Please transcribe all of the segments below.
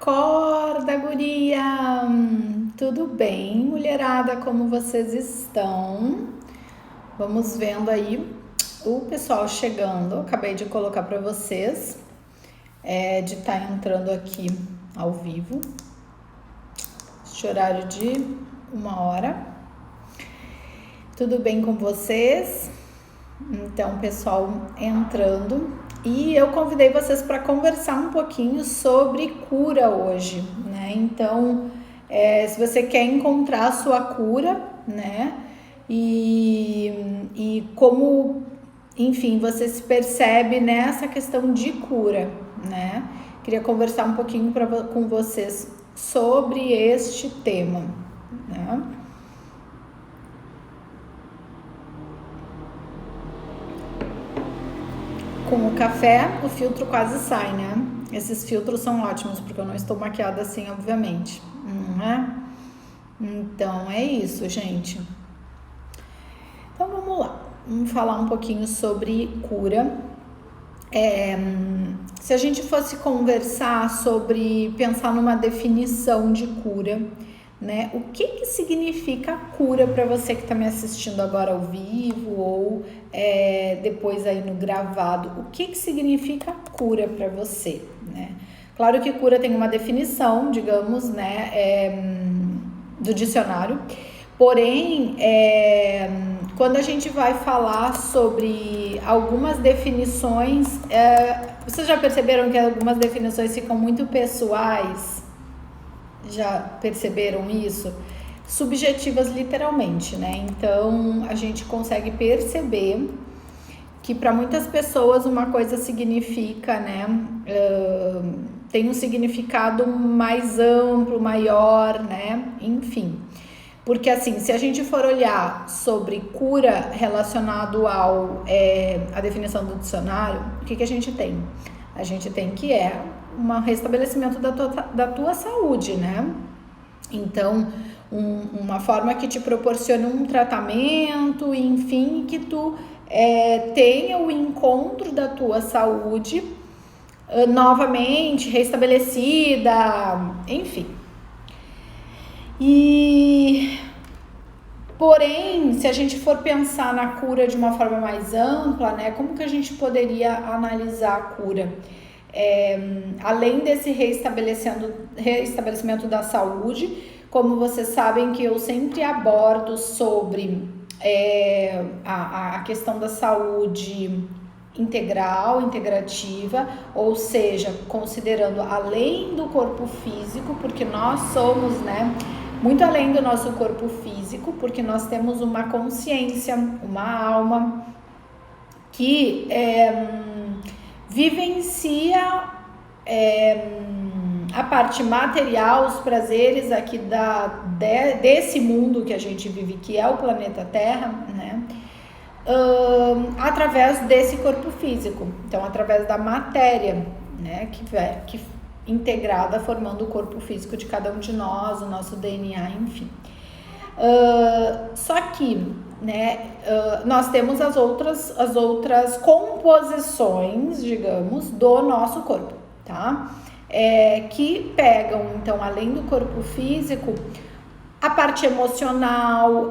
Acorda, guria! Tudo bem, mulherada? Como vocês estão? Vamos vendo aí o pessoal chegando. Acabei de colocar para vocês de estar entrando aqui ao vivo. Este horário de 1 hora. Tudo bem com vocês? Então, pessoal entrando. E eu convidei vocês para conversar um pouquinho sobre cura hoje, né? Então, se você quer encontrar a sua cura, né? E como, enfim, você se percebe nessa questão de cura, né? Queria conversar um pouquinho com vocês sobre este tema, né? Com o café, o filtro quase sai, né? Esses filtros são ótimos, porque eu não estou maquiada assim, obviamente, não é? Então, é isso, gente. Então, vamos lá. Vamos falar um pouquinho sobre cura. Se a gente fosse conversar sobre, pensar numa definição de cura, né? O que significa cura para você que está me assistindo agora ao vivo ou depois aí no gravado? O que significa cura para você, né? Claro que cura tem uma definição, digamos, né, do dicionário. Porém, quando a gente vai falar sobre algumas definições, vocês já perceberam que algumas definições ficam muito pessoais? Já perceberam isso? Subjetivas literalmente, né? Então a gente consegue perceber que para muitas pessoas uma coisa significa, né? Tem um significado mais amplo, maior, né? Enfim. Porque assim, se a gente for olhar sobre cura relacionado à definição do dicionário, o que a gente tem? A gente tem que um restabelecimento da tua saúde, né? Então, uma forma que te proporciona um tratamento, enfim, que tu tenha o encontro da tua saúde novamente restabelecida, enfim. Porém, se a gente for pensar na cura de uma forma mais ampla, né? Como que a gente poderia analisar a cura? Além desse restabelecimento da saúde, como vocês sabem que eu sempre abordo sobre a questão da saúde integral, integrativa, ou seja, considerando além do corpo físico, porque nós somos, né, muito além do nosso corpo físico, porque nós temos uma consciência, uma alma que vivencia a parte material, os prazeres aqui desse mundo que a gente vive, que é o planeta Terra, né? Através desse corpo físico, então através da matéria, né? Que integrada formando o corpo físico de cada um de nós, o nosso DNA, enfim. Só que, né, nós temos as outras composições, digamos, do nosso corpo, tá? Que pegam, então, além do corpo físico, a parte emocional,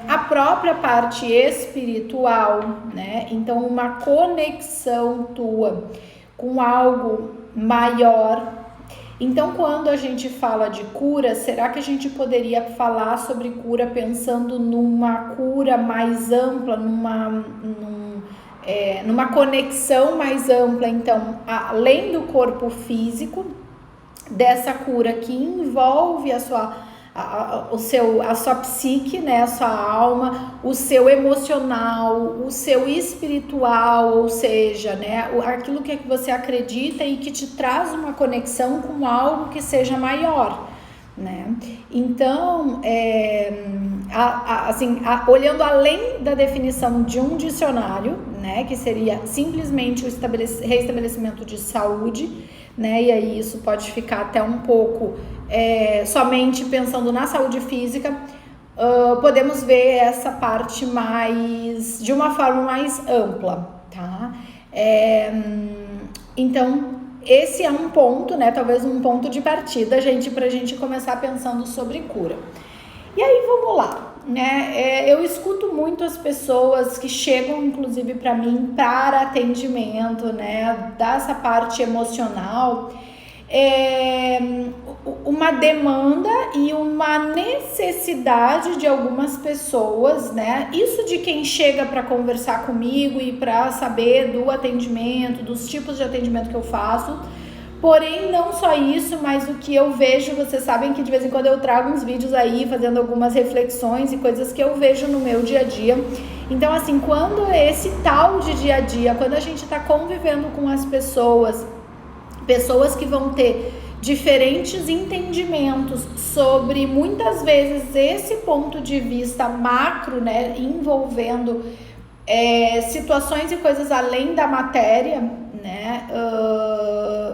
a própria parte espiritual, né? Então, uma conexão tua com algo maior. Então, quando a gente fala de cura, será que a gente poderia falar sobre cura pensando numa cura mais ampla, numa conexão mais ampla, então, além do corpo físico, dessa cura que envolve a sua psique, né, a sua alma, o seu emocional, o seu espiritual, ou seja, né, aquilo que você acredita e que te traz uma conexão com algo que seja maior, né? Então, olhando além da definição de um dicionário, né, que seria simplesmente o restabelecimento de saúde, né, e aí isso pode ficar até um pouco somente pensando na saúde física, podemos ver essa parte de uma forma mais ampla, tá? Então, esse é um ponto, né? Talvez um ponto de partida, pra gente começar pensando sobre cura. E aí, vamos lá, né? Eu escuto muito as pessoas que chegam, inclusive, para mim, para atendimento, né? Dessa parte emocional, uma demanda e uma necessidade de algumas pessoas, né? Isso de quem chega para conversar comigo e para saber do atendimento, dos tipos de atendimento que eu faço. Porém, não só isso, mas o que eu vejo, vocês sabem que de vez em quando eu trago uns vídeos aí, fazendo algumas reflexões e coisas que eu vejo no meu dia a dia. Então, assim, quando esse tal de dia a dia, quando a gente tá convivendo com as pessoas que vão ter diferentes entendimentos sobre, muitas vezes, esse ponto de vista macro, né, envolvendo situações e coisas além da matéria, né,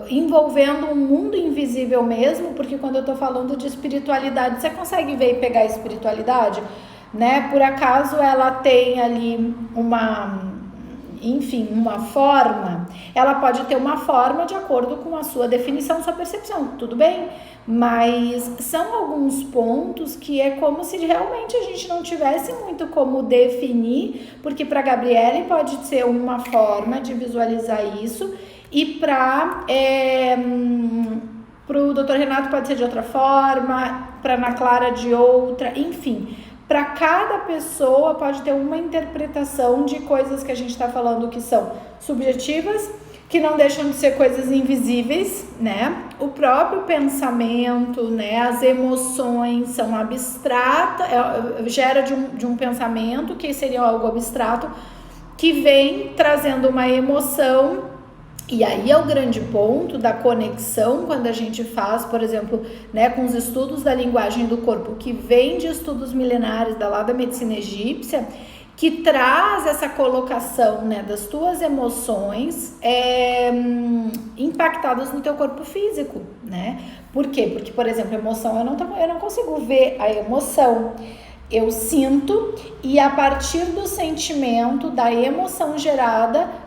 envolvendo um mundo invisível mesmo, porque quando eu tô falando de espiritualidade, você consegue ver e pegar a espiritualidade, né? Por acaso ela tem ali uma forma, ela pode ter uma forma de acordo com a sua definição, sua percepção, tudo bem? Mas são alguns pontos que é como se realmente a gente não tivesse muito como definir, porque para Gabriele pode ser uma forma de visualizar isso, e para o Dr. Renato pode ser de outra forma, para Ana Clara de outra, enfim. Para cada pessoa pode ter uma interpretação de coisas que a gente está falando que são subjetivas, que não deixam de ser coisas invisíveis, né? O próprio pensamento, né? As emoções são abstratas, gera de um pensamento que seria algo abstrato, que vem trazendo uma emoção. E aí é o grande ponto da conexão quando a gente faz, por exemplo, né, com os estudos da linguagem do corpo, que vem de estudos milenares lá da medicina egípcia, que traz essa colocação, né, das tuas emoções impactadas no teu corpo físico, né? Por quê? Porque, por exemplo, emoção, eu não consigo ver a emoção. Eu sinto, e a partir do sentimento, da emoção gerada,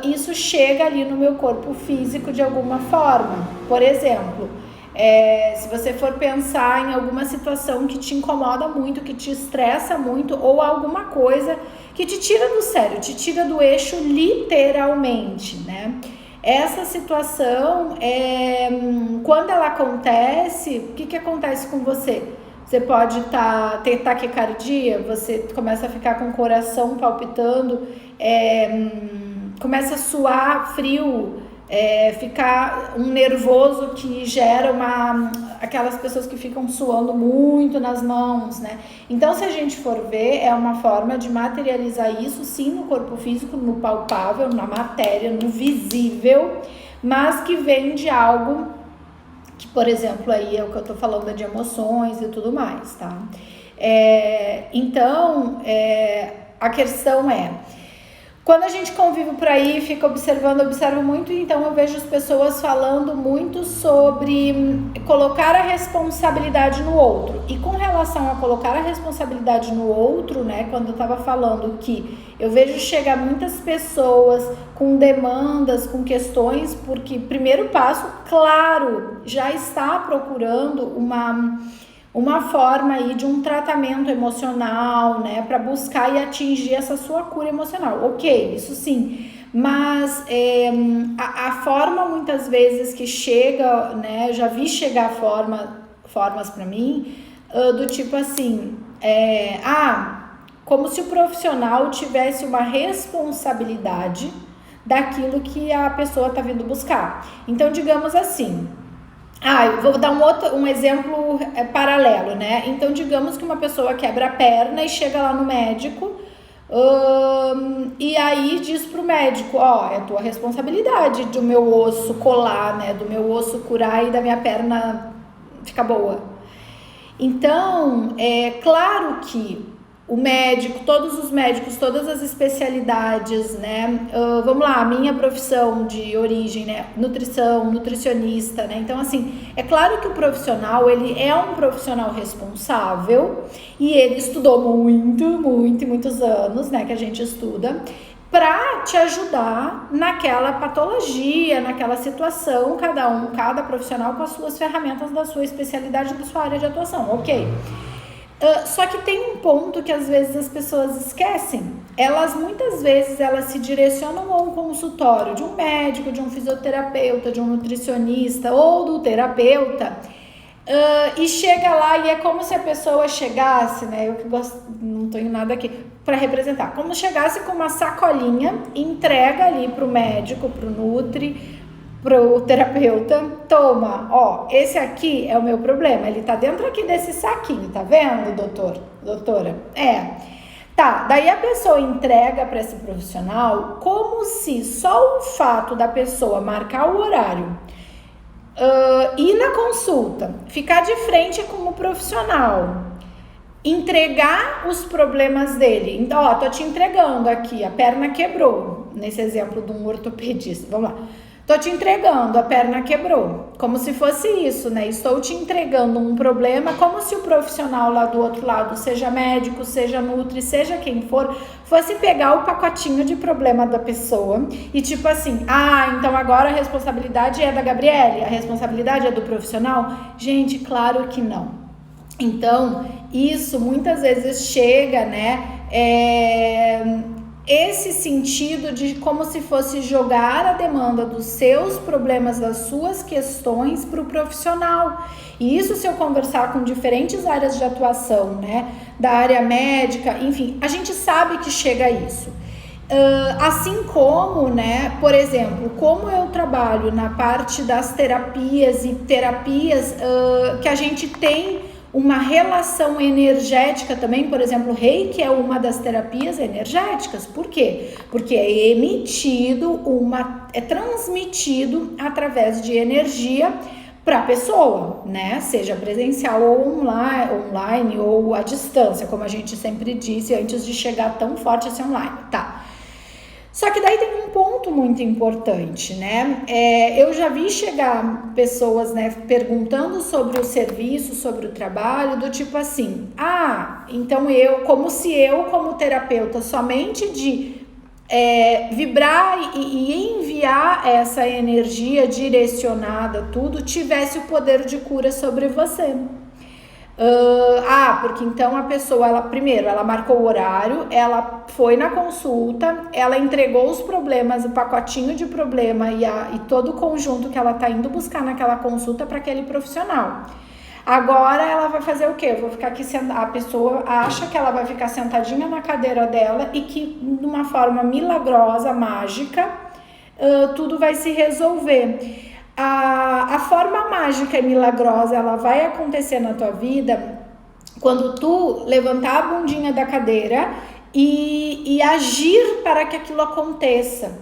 isso chega ali no meu corpo físico de alguma forma. Por exemplo, se você for pensar em alguma situação que te incomoda muito, que te estressa muito, ou alguma coisa que te tira do sério, te tira do eixo literalmente, né? Essa situação, quando ela acontece, o que acontece com você? Você pode ter taquicardia, você começa a ficar com o coração palpitando, começa a suar frio, ficar um nervoso que gera aquelas pessoas que ficam suando muito nas mãos, né? Então, se a gente for ver, é uma forma de materializar isso, sim, no corpo físico, no palpável, na matéria, no visível, mas que vem de algo que, por exemplo, aí é o que eu tô falando de emoções e tudo mais, tá? Então, a questão quando a gente convive por aí, fica observo muito, então eu vejo as pessoas falando muito sobre colocar a responsabilidade no outro. E com relação a colocar a responsabilidade no outro, né, quando eu tava falando que eu vejo chegar muitas pessoas com demandas, com questões, porque primeiro passo, claro, já está procurando uma forma aí de um tratamento emocional, né, para buscar e atingir essa sua cura emocional. Ok, isso sim, mas a forma muitas vezes que chega, né, já vi chegar formas para mim, do tipo assim, como se o profissional tivesse uma responsabilidade daquilo que a pessoa está vindo buscar. Então, digamos assim, eu vou dar um exemplo paralelo, né? Então, digamos que uma pessoa quebra a perna e chega lá no médico, e aí diz pro médico, é tua responsabilidade do meu osso colar, né? Do meu osso curar e da minha perna ficar boa. Então, é claro que o médico, todos os médicos, todas as especialidades, né? Vamos lá, a minha profissão de origem, né? Nutrição, nutricionista, né? Então, assim, é claro que o profissional, ele é um profissional responsável e ele estudou muitos anos, né? Que a gente estuda. para te ajudar naquela patologia, naquela situação, cada profissional com as suas ferramentas da sua especialidade, da sua área de atuação, ok? Só que tem um ponto que às vezes as pessoas esquecem. Muitas vezes se direcionam a um consultório de um médico, de um fisioterapeuta, de um nutricionista ou do terapeuta, e chega lá e é como se a pessoa chegasse, né? Eu que gosto, não tenho nada aqui para representar, como chegasse com uma sacolinha, entrega ali pro médico, pro nutri, pro terapeuta, toma, ó, esse aqui é o meu problema, ele tá dentro aqui desse saquinho, tá vendo, doutora? Tá, daí a pessoa entrega para esse profissional como se só o fato da pessoa marcar o horário, ir na consulta, ficar de frente com o profissional, entregar os problemas dele. Então, ó, tô te entregando aqui, a perna quebrou, nesse exemplo de um ortopedista, vamos lá. Tô te entregando, a perna quebrou, como se fosse isso, né? Estou te entregando um problema, como se o profissional lá do outro lado, seja médico, seja nutri, seja quem for, fosse pegar o pacotinho de problema da pessoa e tipo assim, então agora a responsabilidade é da Gabriele, a responsabilidade é do profissional? Gente, claro que não. Então, isso muitas vezes chega, né? Esse sentido de como se fosse jogar a demanda dos seus problemas, das suas questões para o profissional. E isso, se eu conversar com diferentes áreas de atuação, né, da área médica, enfim, a gente sabe que chega a isso. Assim como, né, por exemplo, como eu trabalho na parte das terapias que a gente tem uma relação energética também, por exemplo, o Reiki é uma das terapias energéticas. Por quê? Porque é transmitido através de energia para a pessoa, né? Seja presencial ou online ou à distância, como a gente sempre disse antes de chegar tão forte assim online, tá? Só que daí tem um ponto muito importante, né? Eu já vi chegar pessoas, né, perguntando sobre o serviço, sobre o trabalho, do tipo assim, então como terapeuta, somente de vibrar e enviar essa energia direcionada, tudo, tivesse o poder de cura sobre você. Porque então a pessoa, ela marcou o horário, ela foi na consulta, ela entregou os problemas, o pacotinho de problema e todo o conjunto que ela tá indo buscar naquela consulta para aquele profissional. Agora ela vai fazer o quê? Eu vou ficar aqui, a pessoa acha que ela vai ficar sentadinha na cadeira dela e que de uma forma milagrosa, mágica, tudo vai se resolver. A forma mágica e milagrosa, ela vai acontecer na tua vida quando tu levantar a bundinha da cadeira e agir para que aquilo aconteça.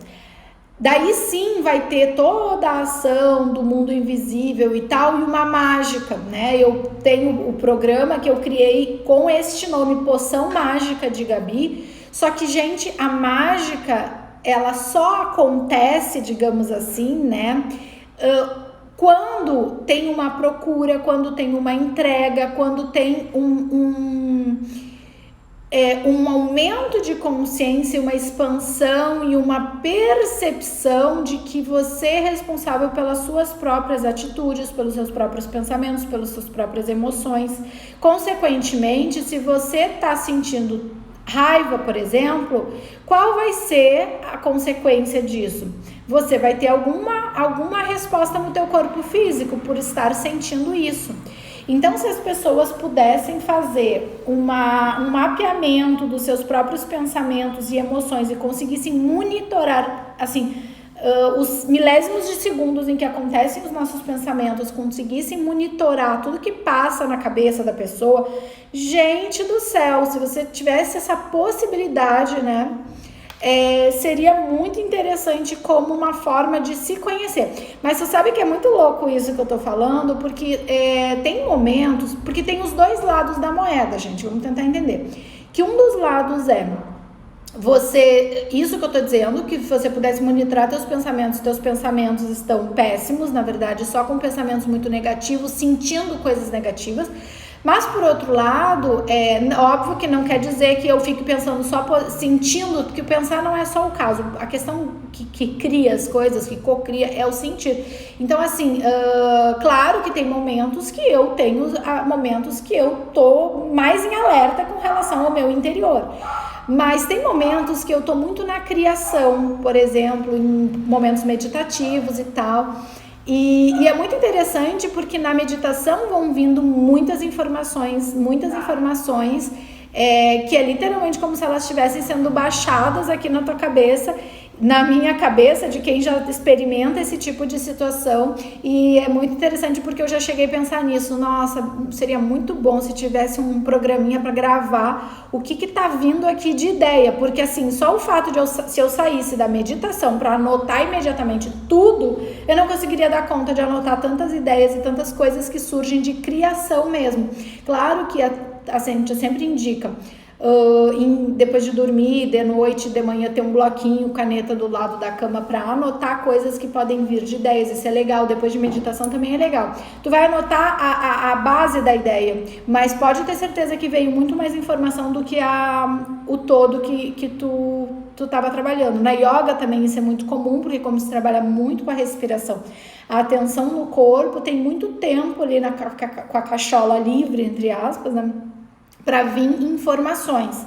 Daí sim vai ter toda a ação do mundo invisível e tal, e uma mágica, né? Eu tenho o programa que eu criei com este nome, Poção Mágica de Gabi, só que, gente, a mágica, ela só acontece, digamos assim, né? Quando tem uma procura, quando tem uma entrega, quando tem um aumento de consciência, uma expansão e uma percepção de que você é responsável pelas suas próprias atitudes, pelos seus próprios pensamentos, pelas suas próprias emoções. Consequentemente, se você está sentindo raiva, por exemplo, qual vai ser a consequência disso? Você vai ter alguma resposta no teu corpo físico por estar sentindo isso. Então, se as pessoas pudessem fazer um mapeamento dos seus próprios pensamentos e emoções e conseguissem monitorar, assim, os milésimos de segundos em que acontecem os nossos pensamentos, conseguissem monitorar tudo que passa na cabeça da pessoa, gente do céu, se você tivesse essa possibilidade, né? Seria muito interessante como uma forma de se conhecer. Mas você sabe que é muito louco isso que eu tô falando, porque tem momentos, porque tem os dois lados da moeda, gente, vamos tentar entender. Que um dos lados isso que eu tô dizendo, que você pudesse monitorar teus pensamentos estão péssimos, na verdade, só com pensamentos muito negativos, sentindo coisas negativas. Mas, por outro lado, óbvio que não quer dizer que eu fique pensando só sentindo, porque o pensar não é só o caso. A questão que cria as coisas, que cocria, é o sentir. Então, assim, claro que tem momentos que eu tenho, momentos que eu tô mais em alerta com relação ao meu interior. Mas tem momentos que eu tô muito na criação, por exemplo, em momentos meditativos e tal. E é muito interessante porque na meditação vão vindo muitas informações, que é literalmente como se elas estivessem sendo baixadas aqui na tua cabeça, na minha cabeça, de quem já experimenta esse tipo de situação. E é muito interessante porque eu já cheguei a pensar nisso. Nossa, seria muito bom se tivesse um programinha para gravar o que tá vindo aqui de ideia, porque assim, só o fato de se eu saísse da meditação para anotar imediatamente tudo, eu não conseguiria dar conta de anotar tantas ideias e tantas coisas que surgem de criação mesmo. Claro que a gente sempre indica depois de dormir, de noite, de manhã, ter um bloquinho, caneta do lado da cama para anotar coisas que podem vir de ideias. Isso é legal. Depois de meditação também é legal. Tu vai anotar a base da ideia, mas pode ter certeza que veio muito mais informação do que o todo que tu estava trabalhando. Na yoga também isso é muito comum, porque como se trabalha muito com a respiração, a atenção no corpo, tem muito tempo ali com a cachola livre, entre aspas, né, para vir informações.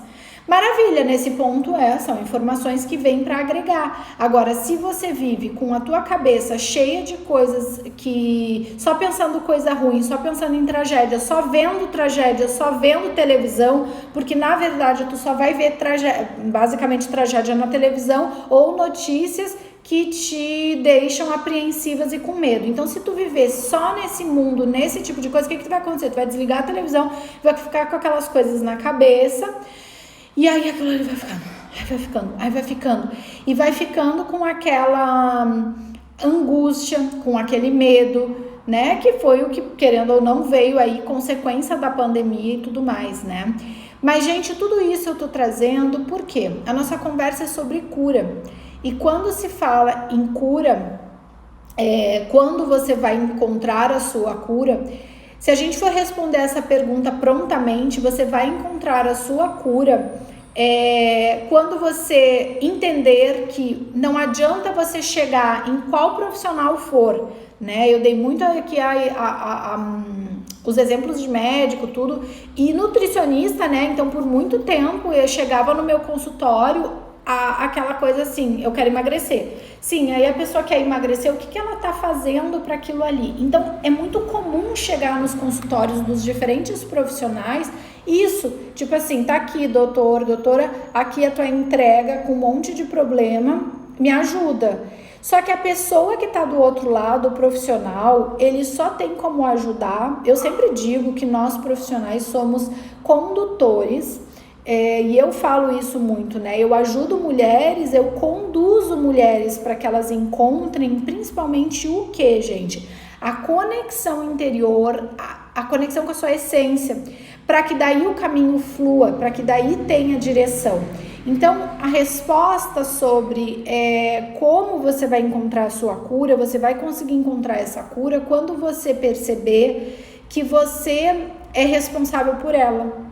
Maravilha, nesse ponto são informações que vêm para agregar. Agora, se você vive com a tua cabeça cheia de coisas que... só pensando coisa ruim, só pensando em tragédia, só vendo televisão, porque na verdade tu só vai ver basicamente tragédia na televisão ou notícias que te deixam apreensivas e com medo. Então, se tu viver só nesse mundo, nesse tipo de coisa, o que vai acontecer? Tu vai desligar a televisão, vai ficar com aquelas coisas na cabeça, e aí aquilo ali vai ficando, e vai ficando com aquela angústia, com aquele medo, né? Que foi o que, querendo ou não, veio aí consequência da pandemia e tudo mais, né? Mas, gente, tudo isso eu tô trazendo porque a nossa conversa é sobre cura. E quando se fala em cura, quando você vai encontrar a sua cura, se a gente for responder essa pergunta prontamente, você vai encontrar a sua cura quando você entender que não adianta você chegar em qual profissional for, né? Eu dei muito aqui os exemplos de médico, tudo, e nutricionista, né? Então, por muito tempo, eu chegava no meu consultório, aquela coisa assim, eu quero emagrecer. Sim, aí a pessoa quer emagrecer, o que ela tá fazendo para aquilo ali? Então, é muito comum chegar nos consultórios dos diferentes profissionais, isso, tipo assim, tá aqui, doutora, aqui a tua entrega com um monte de problema, me ajuda. Só que a pessoa que tá do outro lado, o profissional, ele só tem como ajudar. Eu sempre digo que nós profissionais somos condutores. E eu falo isso muito, né? Eu ajudo mulheres, eu conduzo mulheres para que elas encontrem principalmente o que, gente? A conexão interior, a conexão com a sua essência, para que daí o caminho flua, para que daí tenha direção. Então, a resposta sobre como você vai encontrar a sua cura, você vai conseguir encontrar essa cura quando você perceber que você é responsável por ela.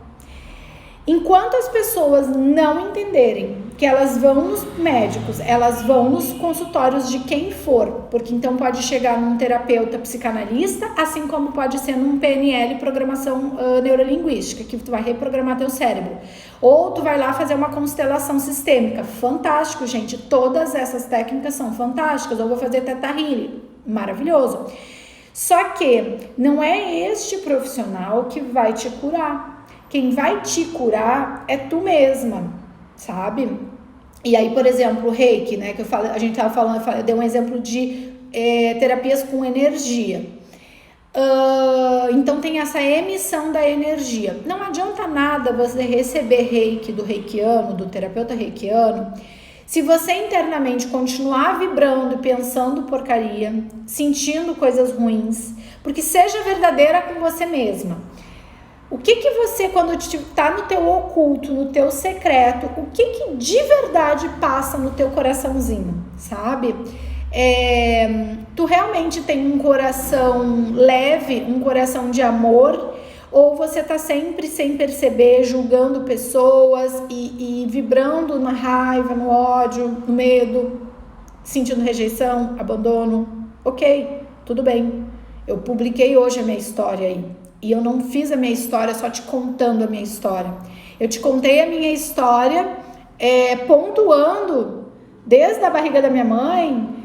Enquanto as pessoas não entenderem que elas vão nos médicos, elas vão nos consultórios de quem for, porque então pode chegar num terapeuta psicanalista, assim como pode ser num PNL, programação neurolinguística, que tu vai reprogramar teu cérebro. Ou tu vai lá fazer uma constelação sistêmica. Fantástico, gente. Todas essas técnicas são fantásticas. Ou vou fazer Theta Healing. Maravilhoso. Só que não é este profissional que vai te curar. Quem vai te curar é tu mesma, sabe? E aí, por exemplo, o Reiki, né? Que a gente tava falando, eu dei um exemplo de terapias com energia. Então tem essa emissão da energia. Não adianta nada você receber Reiki do reikiano, do terapeuta reikiano, se você internamente continuar vibrando e pensando porcaria, sentindo coisas ruins, porque seja verdadeira com você mesma. O que você, quando tá no teu oculto, no teu secreto, o que de verdade passa no teu coraçãozinho, sabe? Tu realmente tem um coração leve, um coração de amor, Ou você tá sempre sem perceber, julgando pessoas e vibrando na raiva, no ódio, no medo, sentindo rejeição, abandono. Ok, tudo bem. Eu publiquei hoje a minha história aí. E eu não fiz a minha história só te contando a minha história. Eu te contei a minha história pontuando, desde a barriga da minha mãe,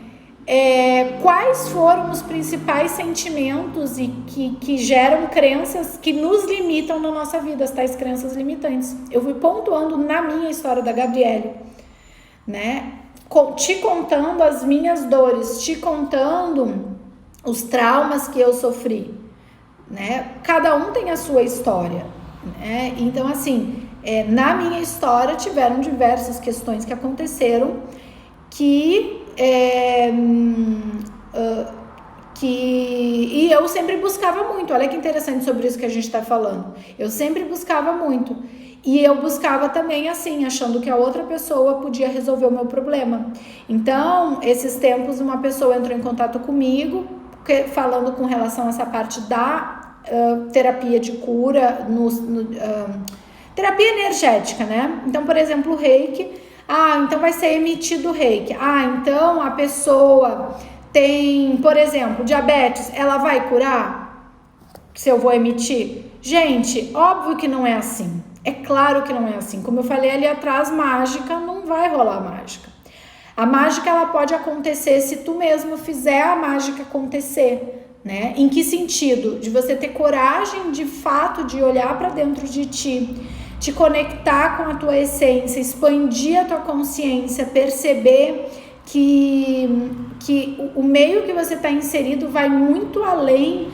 quais foram os principais sentimentos e que geram crenças que nos limitam na nossa vida, as tais crenças limitantes. Eu fui pontuando na minha história da Gabriele, né? Te contando as minhas dores, te contando os traumas que eu sofri, né? Cada um tem a sua história, né? Então, assim, na minha história tiveram diversas questões que aconteceram e eu sempre buscava muito. Olha que interessante sobre isso que a gente está falando. Eu sempre buscava muito. E eu buscava também assim, achando que a outra pessoa podia resolver o meu problema. Então, esses tempos, uma pessoa entrou em contato comigo, falando com relação a essa parte da terapia de cura, terapia energética, né? Então, por exemplo, o reiki. Então vai ser emitido o reiki. Então a pessoa tem, por exemplo, diabetes, ela vai curar se eu vou emitir? Gente, óbvio que não é assim. É claro que não é assim. Como eu falei ali atrás, mágica, não vai rolar mágica. A mágica, ela pode acontecer se tu mesmo fizer a mágica acontecer, né? Em que sentido? De você ter coragem, de fato, de olhar para dentro de ti, te conectar com a tua essência, expandir a tua consciência, perceber que o meio que você está inserido vai muito além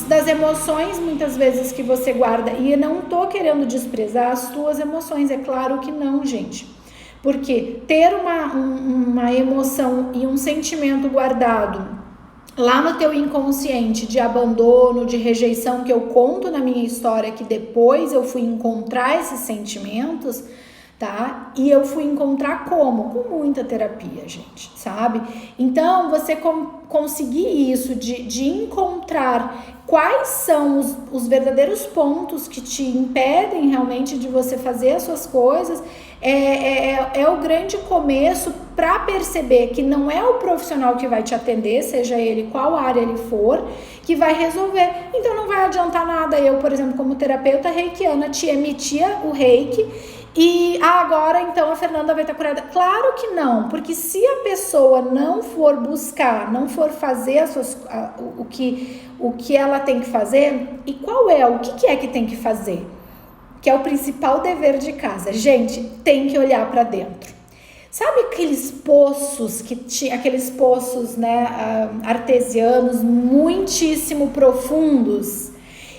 das emoções, muitas vezes, que você guarda. E eu não tô querendo desprezar as tuas emoções, é claro que não, gente. Porque ter uma emoção e um sentimento guardado lá no teu inconsciente de abandono, de rejeição, que eu conto na minha história, que depois eu fui encontrar esses sentimentos, tá? E eu fui encontrar como? Com muita terapia, gente, sabe? Então, você conseguir isso, de encontrar quais são os verdadeiros pontos que te impedem realmente de você fazer as suas coisas, é o grande começo para perceber que não é o profissional que vai te atender, seja ele qual área ele for, que vai resolver. Então não vai adiantar nada eu, por exemplo, como terapeuta reikiana, te emitia o reiki e agora então a Fernanda vai estar curada. Claro que não, porque se a pessoa não for buscar, não for fazer o que ela tem que fazer, e o que é que tem que fazer? Que é o principal dever de casa. Gente, tem que olhar para dentro. Sabe aqueles poços né, artesianos muitíssimo profundos?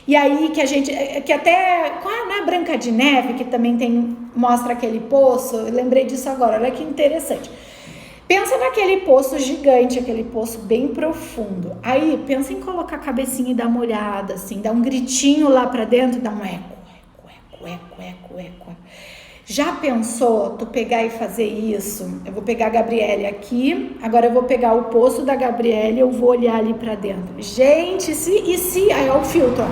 E aí que até, não é Branca de Neve, que também mostra aquele poço? Eu lembrei disso agora, olha que interessante. Pensa naquele poço gigante, aquele poço bem profundo. Aí, pensa em colocar a cabecinha e dar uma olhada, assim, dar um gritinho lá pra dentro e dar um eco. Já pensou tu pegar e fazer isso? Eu vou pegar a Gabriele aqui, agora eu vou pegar o poço da Gabriele e eu vou olhar ali pra dentro. Gente, aí é o filtro, ó.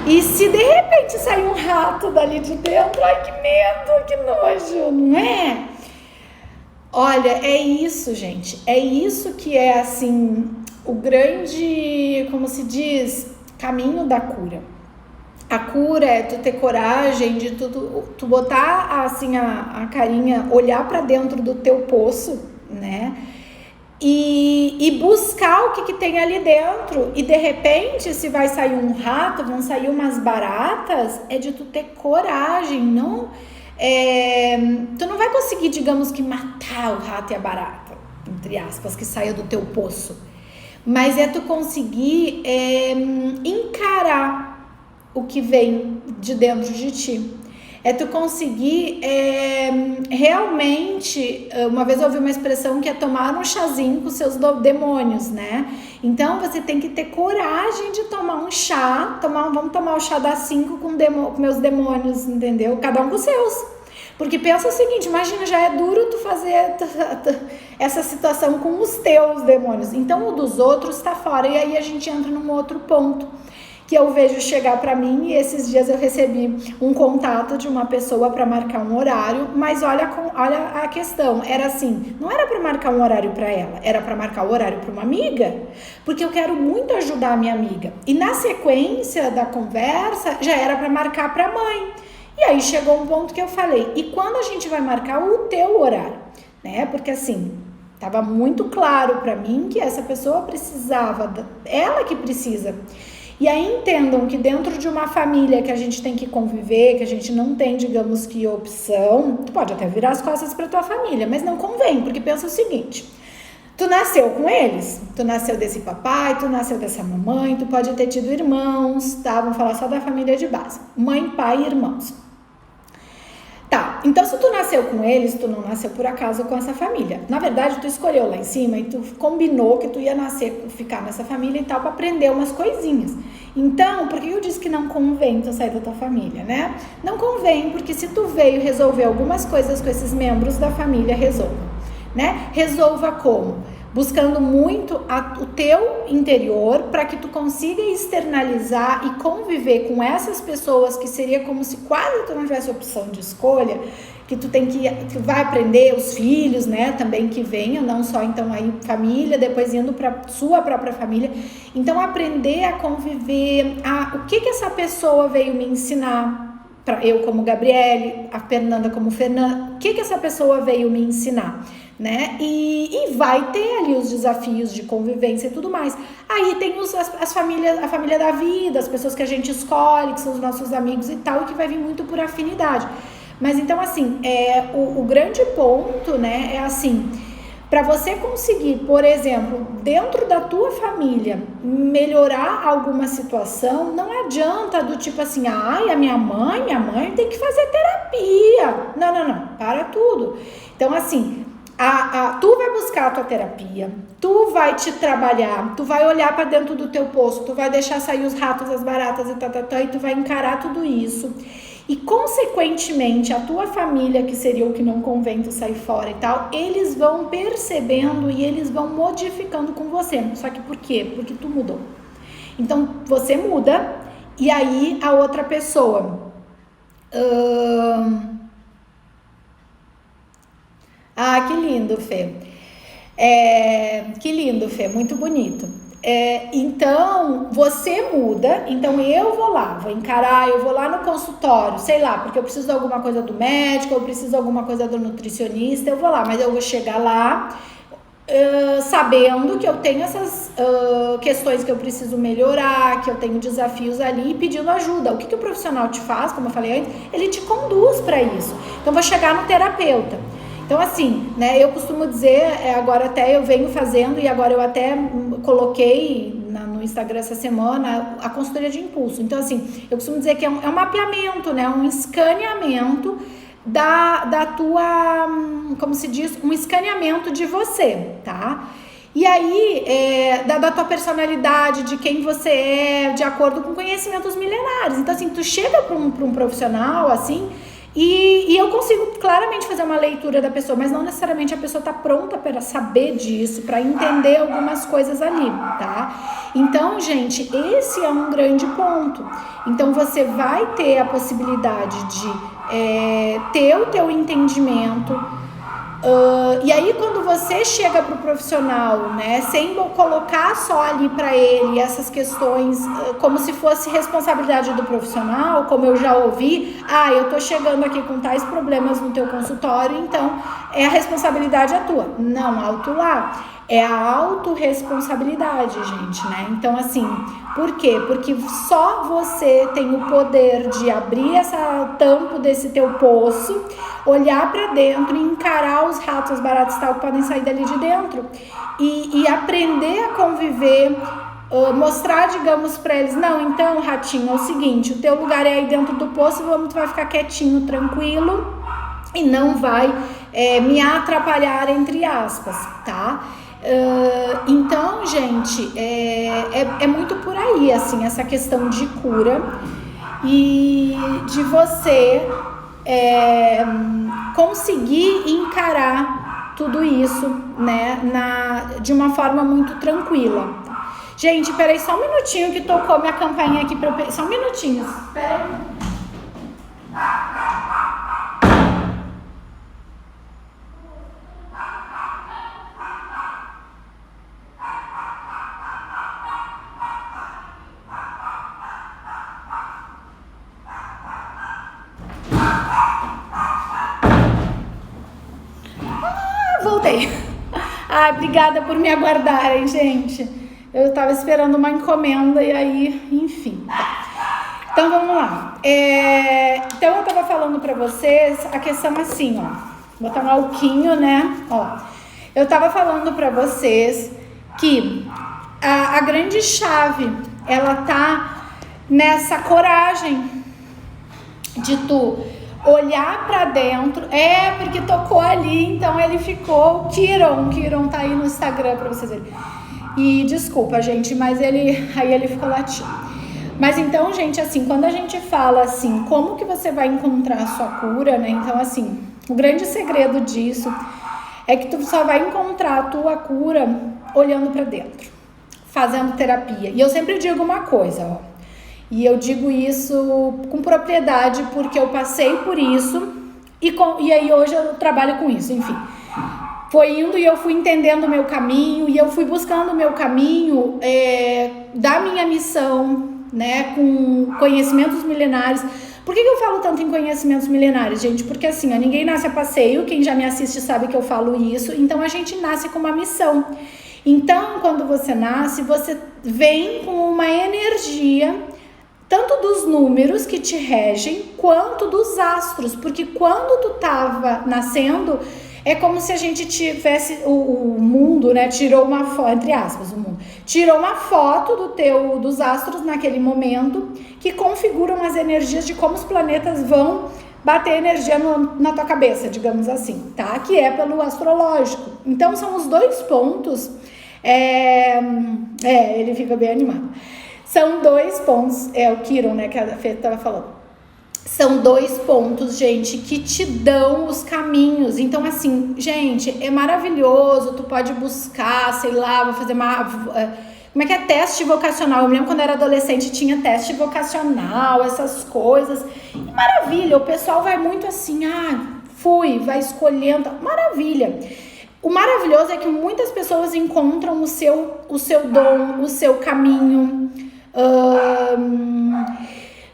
E se de repente sair um rato dali de dentro? Ai, que medo, que nojo, não é? Olha, é isso, gente. É isso que é, assim, o grande, como se diz, caminho da cura. A cura é tu ter coragem de tu botar, assim, a carinha, olhar pra dentro do teu poço, né? E buscar o que tem ali dentro. E de repente, se vai sair um rato, vão sair umas baratas, é de tu ter coragem, não... tu não vai conseguir, digamos que, matar o rato e a barata, entre aspas, que saia do teu poço, mas é tu conseguir encarar o que vem de dentro de ti, é tu conseguir realmente, uma vez eu ouvi uma expressão que é tomar um chazinho com seus demônios, né? Então você tem que ter coragem de tomar um chá, vamos tomar o chá das 5 com meus demônios, entendeu? Cada um com os seus. Porque pensa o seguinte, imagina, já é duro tu fazer essa situação com os teus demônios. Então o dos outros tá fora, e aí a gente entra num outro ponto, que eu vejo chegar para mim, e esses dias eu recebi um contato de uma pessoa para marcar um horário, mas olha a questão, era assim, não era para marcar um horário para ela, era para marcar o horário para uma amiga, porque eu quero muito ajudar a minha amiga. E na sequência da conversa já era para marcar para a mãe. E aí chegou um ponto que eu falei, e quando a gente vai marcar o teu horário, né? Porque assim, estava muito claro para mim que essa pessoa precisava, ela que precisa. E aí entendam que dentro de uma família que a gente tem que conviver, que a gente não tem, digamos que, opção, tu pode até virar as costas para tua família, mas não convém, porque pensa o seguinte, tu nasceu com eles, tu nasceu desse papai, tu nasceu dessa mamãe, tu pode ter tido irmãos, tá? Vamos falar só da família de base, mãe, pai e irmãos. Tá, então se tu nasceu com eles, tu não nasceu por acaso com essa família. Na verdade, tu escolheu lá em cima e tu combinou que tu ia nascer, ficar nessa família e tal, pra aprender umas coisinhas. Então, por que eu disse que não convém tu sair da tua família, né? Não convém, porque se tu veio resolver algumas coisas com esses membros da família, resolva, né? Resolva como? Buscando muito o teu interior para que tu consiga externalizar e conviver com essas pessoas que seria como se quase tu não tivesse opção de escolha, que tu tem que vai aprender, os filhos, né, também que venham, não só então aí família, depois indo para sua própria família. Então aprender a conviver, o que essa pessoa veio me ensinar, para eu como Gabriele, a Fernanda como Fernanda, o que essa pessoa veio me ensinar, né? E vai ter ali os desafios de convivência e tudo mais. Aí tem as famílias, a família da vida, as pessoas que a gente escolhe, que são os nossos amigos e tal, e que vai vir muito por afinidade. Mas então assim, o grande ponto, né, é assim, para você conseguir, por exemplo, dentro da tua família, melhorar alguma situação, não adianta do tipo assim, a minha mãe tem que fazer terapia. Não, para tudo. Então assim, tu vai buscar a tua terapia, tu vai te trabalhar, tu vai olhar para dentro do teu poço, tu vai deixar sair os ratos, as baratas e tu vai encarar tudo isso. E consequentemente a tua família, que seria o que não convém tu sair fora e tal, eles vão percebendo e eles vão modificando com você. Só que por quê? Porque tu mudou. Então você muda e aí a outra pessoa... que lindo, Fê. Que lindo, Fê, muito bonito. Então, você muda, então eu vou lá, vou encarar, eu vou lá no consultório, sei lá, porque eu preciso de alguma coisa do médico, eu preciso de alguma coisa do nutricionista, eu vou lá, mas eu vou chegar lá sabendo que eu tenho essas questões que eu preciso melhorar, que eu tenho desafios ali e pedindo ajuda. O que o profissional te faz, como eu falei antes, ele te conduz para isso. Então, eu vou chegar no terapeuta. Então assim, né, eu costumo dizer, agora até eu venho fazendo e agora eu até coloquei no Instagram essa semana a consultoria de impulso. Então assim, eu costumo dizer que é um mapeamento, né, um escaneamento da tua, como se diz, um escaneamento de você, tá? E aí, da tua personalidade, de quem você é, de acordo com conhecimentos milenares. Então assim, tu chega para um profissional assim... E eu consigo claramente fazer uma leitura da pessoa, mas não necessariamente a pessoa está pronta para saber disso, para entender algumas coisas ali, tá? Então, gente, esse é um grande ponto. Então, você vai ter a possibilidade de ter o teu entendimento. E aí quando você chega pro profissional, né, sem colocar só ali para ele essas questões como se fosse responsabilidade do profissional, como eu já ouvi, eu tô chegando aqui com tais problemas no teu consultório, então a responsabilidade é tua. Não, alto lá. É a autorresponsabilidade, gente, né? Então, assim, por quê? Porque só você tem o poder de abrir essa tampa desse teu poço, olhar pra dentro e encarar os ratos, as baratas e tal que podem sair dali de dentro. E aprender a conviver, mostrar, digamos, pra eles, não, então, ratinho, é o seguinte, o teu lugar é aí dentro do poço, tu vai ficar quietinho, tranquilo, e não vai me atrapalhar, entre aspas, tá? Então, gente, é muito por aí, assim, essa questão de cura e de você conseguir encarar tudo isso, né, de uma forma muito tranquila. Gente, peraí só um minutinho que tocou minha campainha aqui pra eu... Só um minutinho. Peraí. Voltei. Ai, obrigada por me aguardarem, gente. Eu tava esperando uma encomenda e aí, enfim. Então, vamos lá. Então, eu tava falando pra vocês a questão assim, ó. Vou botar um alquinho, né? Ó. Eu tava falando pra vocês que a grande chave, ela tá nessa coragem de tu olhar pra dentro. Porque tocou ali, então ele ficou. O Kiron tá aí no Instagram pra vocês verem. E desculpa, gente, mas ele ficou latindo. Mas então, gente, assim, quando a gente fala assim, como que você vai encontrar a sua cura, né? Então, assim, o grande segredo disso é que tu só vai encontrar a tua cura olhando pra dentro, fazendo terapia. E eu sempre digo uma coisa, ó. E eu digo isso com propriedade porque eu passei por isso e aí hoje eu trabalho com isso, enfim. Foi indo e eu fui entendendo o meu caminho e eu fui buscando o meu caminho da minha missão, né, com conhecimentos milenares. Por que eu falo tanto em conhecimentos milenares, gente? Porque assim, ninguém nasce a passeio, quem já me assiste sabe que eu falo isso, então a gente nasce com uma missão. Então, quando você nasce, você vem com uma energia, tanto dos números que te regem, quanto dos astros, porque quando tu tava nascendo, é como se a gente tivesse o mundo, né? Tirou uma foto, entre aspas, o mundo. Tirou uma foto dos astros naquele momento, que configuram as energias de como os planetas vão bater energia na tua cabeça, digamos assim, tá? Que é pelo astrológico. Então, são os dois pontos. Ele fica bem animado. São dois pontos, o Kiron, né? Que a Fê tava falando. São dois pontos, gente, que te dão os caminhos. Então, assim, gente, é maravilhoso. Tu pode buscar, sei lá, vou fazer como é que é? Teste vocacional. Eu me lembro quando eu era adolescente, tinha teste vocacional, essas coisas. E maravilha, o pessoal vai muito assim, vai escolhendo. Maravilha. O maravilhoso é que muitas pessoas encontram o seu dom, o seu caminho.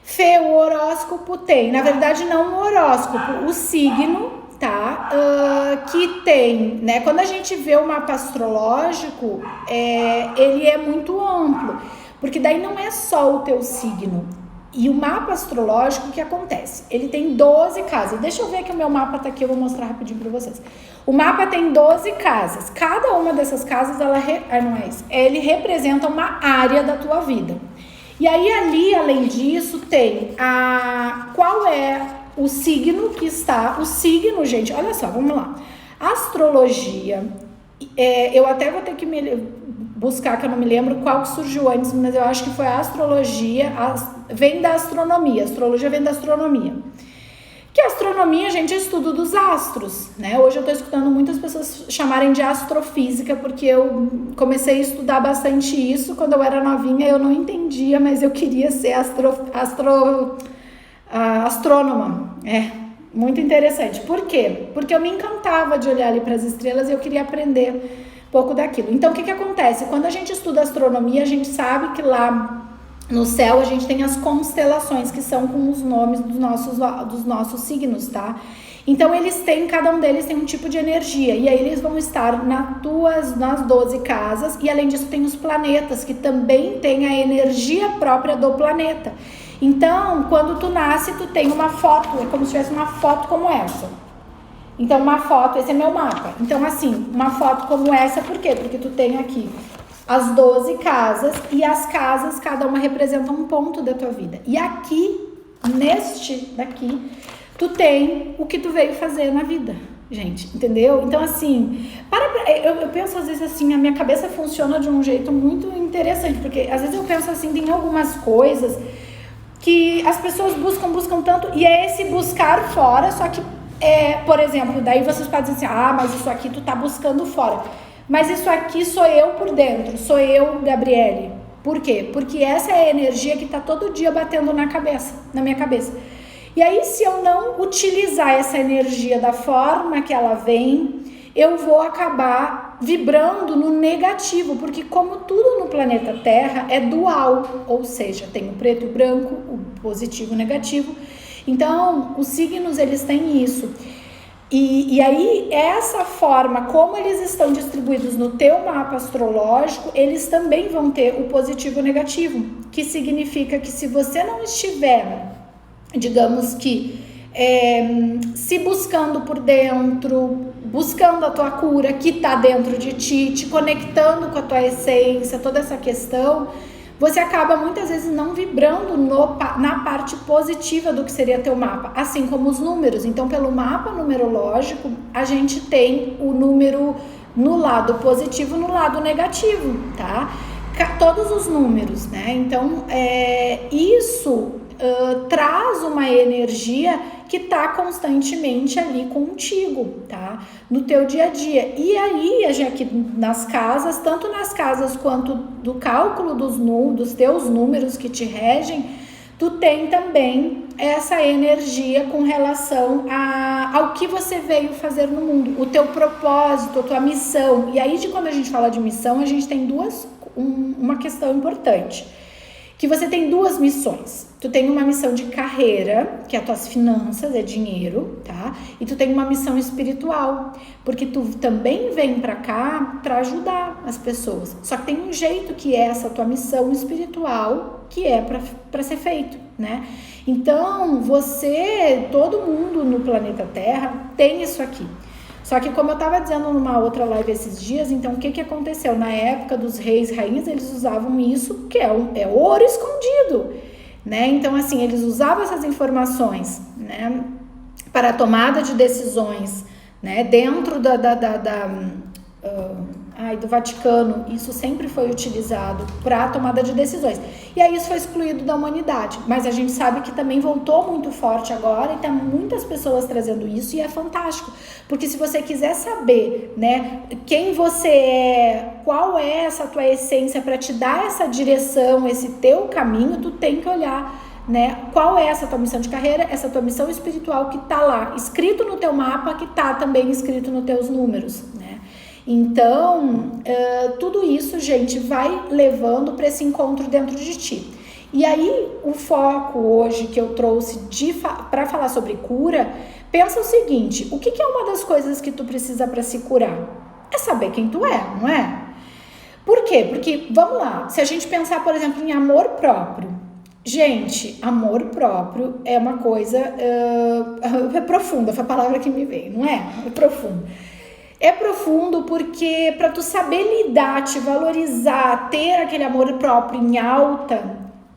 Fê, o horóscopo tem, na verdade não o horóscopo, o signo, tá? Que tem, né? Quando a gente vê o mapa astrológico, ele é muito amplo, porque daí não é só o teu signo. E o mapa astrológico, o que acontece? Ele tem 12 casas. Deixa eu ver que o meu mapa tá aqui, eu vou mostrar rapidinho pra vocês. O mapa tem 12 casas. Cada uma dessas casas, ele representa uma área da tua vida. E aí ali, além disso, tem qual é o signo que está... O signo, gente, olha só, vamos lá. Astrologia, eu até vou ter que buscar, que eu não me lembro qual que surgiu antes, mas eu acho que foi a astrologia, vem da astronomia. A astrologia vem da astronomia. Que a astronomia, gente, é estudo dos astros, né? Hoje eu tô escutando muitas pessoas chamarem de astrofísica, porque eu comecei a estudar bastante isso. Quando eu era novinha, eu não entendia, mas eu queria ser astrônoma. Muito interessante. Por quê? Porque eu me encantava de olhar ali para as estrelas e eu queria aprender um pouco daquilo. Então, o que acontece? Quando a gente estuda astronomia, a gente sabe que lá no céu a gente tem as constelações, que são com os nomes dos nossos signos, tá? Então cada um deles tem um tipo de energia, e aí eles vão estar nas 12 casas, e além disso tem os planetas, que também tem a energia própria do planeta. Então, quando tu nasce, tu tem uma foto, é como se tivesse uma foto como essa. Então, uma foto, esse é meu mapa. Então, assim, uma foto como essa, por quê? Porque tu tem aqui as 12 casas, e as casas, cada uma representa um ponto da tua vida. E aqui, neste daqui, tu tem o que tu veio fazer na vida, gente, entendeu? Então, assim, eu penso às vezes assim, a minha cabeça funciona de um jeito muito interessante, porque às vezes eu penso assim, tem algumas coisas que as pessoas buscam tanto, e é esse buscar fora, só que, por exemplo, daí vocês podem dizer assim, mas isso aqui tu tá buscando fora. Mas isso aqui sou eu por dentro, sou eu, Gabriele. Por quê? Porque essa é a energia que está todo dia batendo na minha cabeça. E aí, se eu não utilizar essa energia da forma que ela vem, eu vou acabar vibrando no negativo, porque como tudo no planeta Terra é dual, ou seja, tem o preto e o branco, o positivo e o negativo. Então, os signos, eles têm isso. E aí, essa forma como eles estão distribuídos no teu mapa astrológico, eles também vão ter o positivo e o negativo, que significa que se você não estiver, digamos que, se buscando por dentro, buscando a tua cura que está dentro de ti, te conectando com a tua essência, toda essa questão, você acaba muitas vezes não vibrando na parte positiva do que seria teu mapa, assim como os números. Então, pelo mapa numerológico, a gente tem o número no lado positivo, no lado negativo, tá? Todos os números, né? Então, isso traz uma energia que tá constantemente ali contigo, tá? No teu dia a dia. E aí, já que nas casas, tanto nas casas quanto do cálculo dos teus números que te regem, tu tem também essa energia com relação ao que você veio fazer no mundo, o teu propósito, a tua missão. E aí, quando a gente fala de missão, a gente tem uma questão importante. Que você tem duas missões. Tu tem uma missão de carreira, que é as tuas finanças, é dinheiro, tá? E tu tem uma missão espiritual, porque tu também vem pra cá pra ajudar as pessoas. Só que tem um jeito que é essa tua missão espiritual, que é pra ser feito, né? Então, todo mundo no planeta Terra tem isso aqui. Só que como eu estava dizendo numa outra live esses dias, então o que aconteceu? Na época dos reis e rainhas, eles usavam isso, que é ouro escondido, né? Então, assim, eles usavam essas informações, né, para a tomada de decisões, né, dentro do Vaticano. Isso sempre foi utilizado para a tomada de decisões. E aí isso foi excluído da humanidade. Mas a gente sabe que também voltou muito forte agora e tem muitas pessoas trazendo isso e é fantástico. Porque se você quiser saber, né, quem você é, qual é essa tua essência para te dar essa direção, esse teu caminho, tu tem que olhar, né, qual é essa tua missão de carreira, essa tua missão espiritual que tá lá, escrito no teu mapa, que tá também escrito nos teus números, né? Então, tudo isso, gente, vai levando para esse encontro dentro de ti. E aí, o foco hoje que eu trouxe para falar sobre cura, pensa o seguinte: o que é uma das coisas que tu precisa para se curar? É saber quem tu é, não é? Por quê? Porque, vamos lá, se a gente pensar, por exemplo, em amor próprio. Gente, amor próprio é uma coisa é profunda, foi a palavra que me veio, não é? É profundo. É profundo porque para tu saber lidar, te valorizar, ter aquele amor próprio em alta,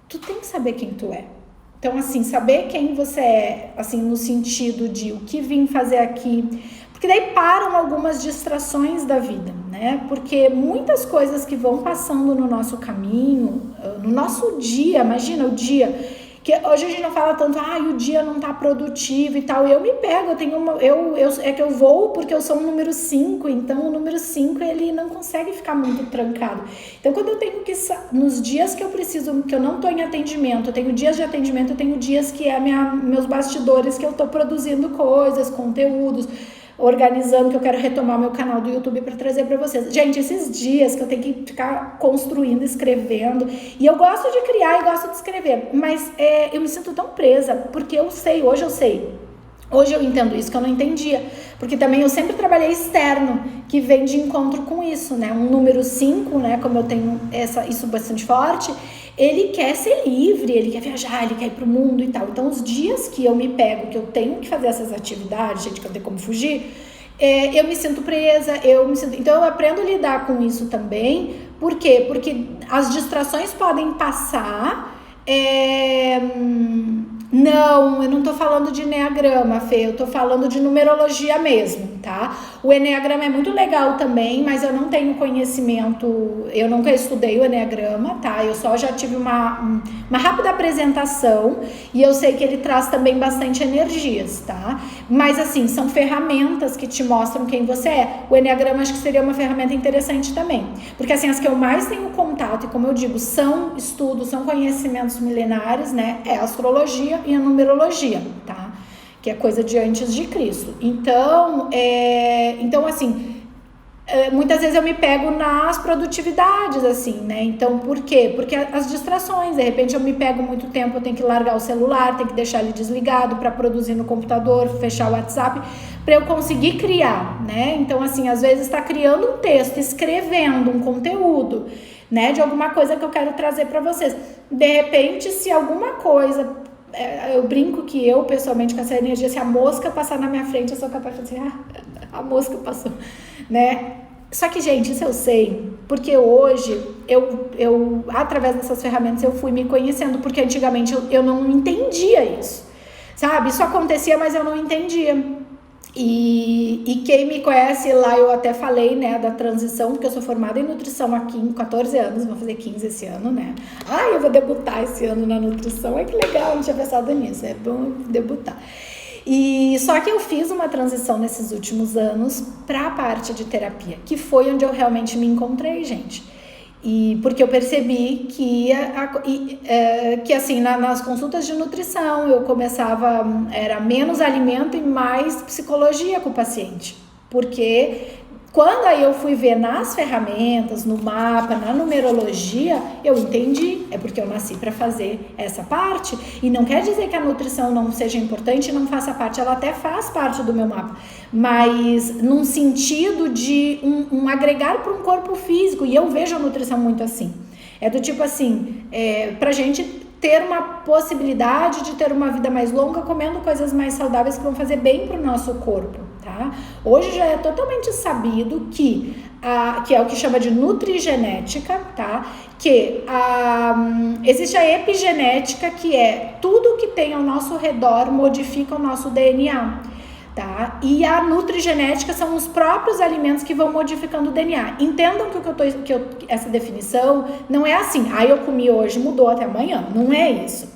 tu tem que saber quem tu é. Então, assim, saber quem você é, assim, no sentido de o que vim fazer aqui, porque daí param algumas distrações da vida, né? Porque muitas coisas que vão passando no nosso caminho, no nosso dia, imagina o dia, que hoje a gente não fala tanto, o dia não tá produtivo e tal. Eu me pego, é que eu vou porque eu sou um número 5, então o número 5 ele não consegue ficar muito trancado. Então, quando eu tenho que, nos dias que eu preciso, que eu não tô em atendimento, eu tenho dias de atendimento, eu tenho dias que é meus bastidores, que eu tô produzindo coisas, conteúdos, organizando, que eu quero retomar meu canal do YouTube para trazer para vocês. Gente, esses dias que eu tenho que ficar construindo, escrevendo, e eu gosto de criar e gosto de escrever, mas eu me sinto tão presa, porque hoje eu entendo isso que eu não entendia, porque também eu sempre trabalhei externo, que vem de encontro com isso, né? Um número 5, né? Como eu tenho isso bastante forte, ele quer ser livre, ele quer viajar, ele quer ir pro mundo e tal. Então, os dias que eu me pego, que eu tenho que fazer essas atividades, gente, que eu tenho como fugir, eu me sinto presa, então eu aprendo a lidar com isso também. Por quê? Porque as distrações podem passar. Não, eu não tô falando de Eneagrama, Fê, eu tô falando de numerologia mesmo, tá? O Eneagrama é muito legal também, mas eu não tenho conhecimento eu nunca estudei o Enneagrama, tá? Eu só já tive uma rápida apresentação e eu sei que ele traz também bastante energias, tá? Mas assim, são ferramentas que te mostram quem você é. O Enneagrama acho que seria uma ferramenta interessante também, porque assim, as que eu mais tenho contato, e como eu digo, são estudos, são conhecimentos milenares, né? É a astrologia e a numerologia, tá? Que é coisa de antes de Cristo. Então assim, muitas vezes eu me pego nas produtividades, assim, né? Então, por quê? Porque as distrações, de repente eu me pego muito tempo, eu tenho que largar o celular, tenho que deixar ele desligado para produzir no computador, fechar o WhatsApp, para eu conseguir criar, né? Então, assim, às vezes está criando um texto, escrevendo um conteúdo, né? De alguma coisa que eu quero trazer para vocês. De repente, se alguma coisa... eu brinco que eu, pessoalmente, com essa energia, se a mosca passar na minha frente, eu sou capaz de dizer, a mosca passou, né? Só que, gente, isso eu sei, porque hoje, eu através dessas ferramentas, eu fui me conhecendo, porque antigamente eu não entendia isso, sabe? Isso acontecia, mas eu não entendia. E quem me conhece lá, eu até falei, né, da transição, porque eu sou formada em nutrição há 14 anos, vou fazer 15 esse ano, né? Eu vou debutar esse ano na nutrição, que legal, não tinha pensado nisso, é bom debutar. E só que eu fiz uma transição nesses últimos anos para a parte de terapia, que foi onde eu realmente me encontrei, gente. E porque eu percebi que assim, nas consultas de nutrição eu começava, era menos alimento e mais psicologia com o paciente, porque quando aí eu fui ver nas ferramentas, no mapa, na numerologia, eu entendi, é porque eu nasci para fazer essa parte, e não quer dizer que a nutrição não seja importante e não faça parte, ela até faz parte do meu mapa, mas num sentido de um agregar para um corpo físico, e eu vejo a nutrição muito assim, é do tipo assim, pra gente ter uma possibilidade de ter uma vida mais longa comendo coisas mais saudáveis que vão fazer bem para o nosso corpo, tá? Hoje já é totalmente sabido que é o que chama de nutrigenética, tá? Que existe a epigenética, que é tudo que tem ao nosso redor modifica o nosso DNA. Tá? E a nutrigenética são os próprios alimentos que vão modificando o DNA. Entendam que essa definição não é assim, eu comi hoje, mudou até amanhã. Não é isso.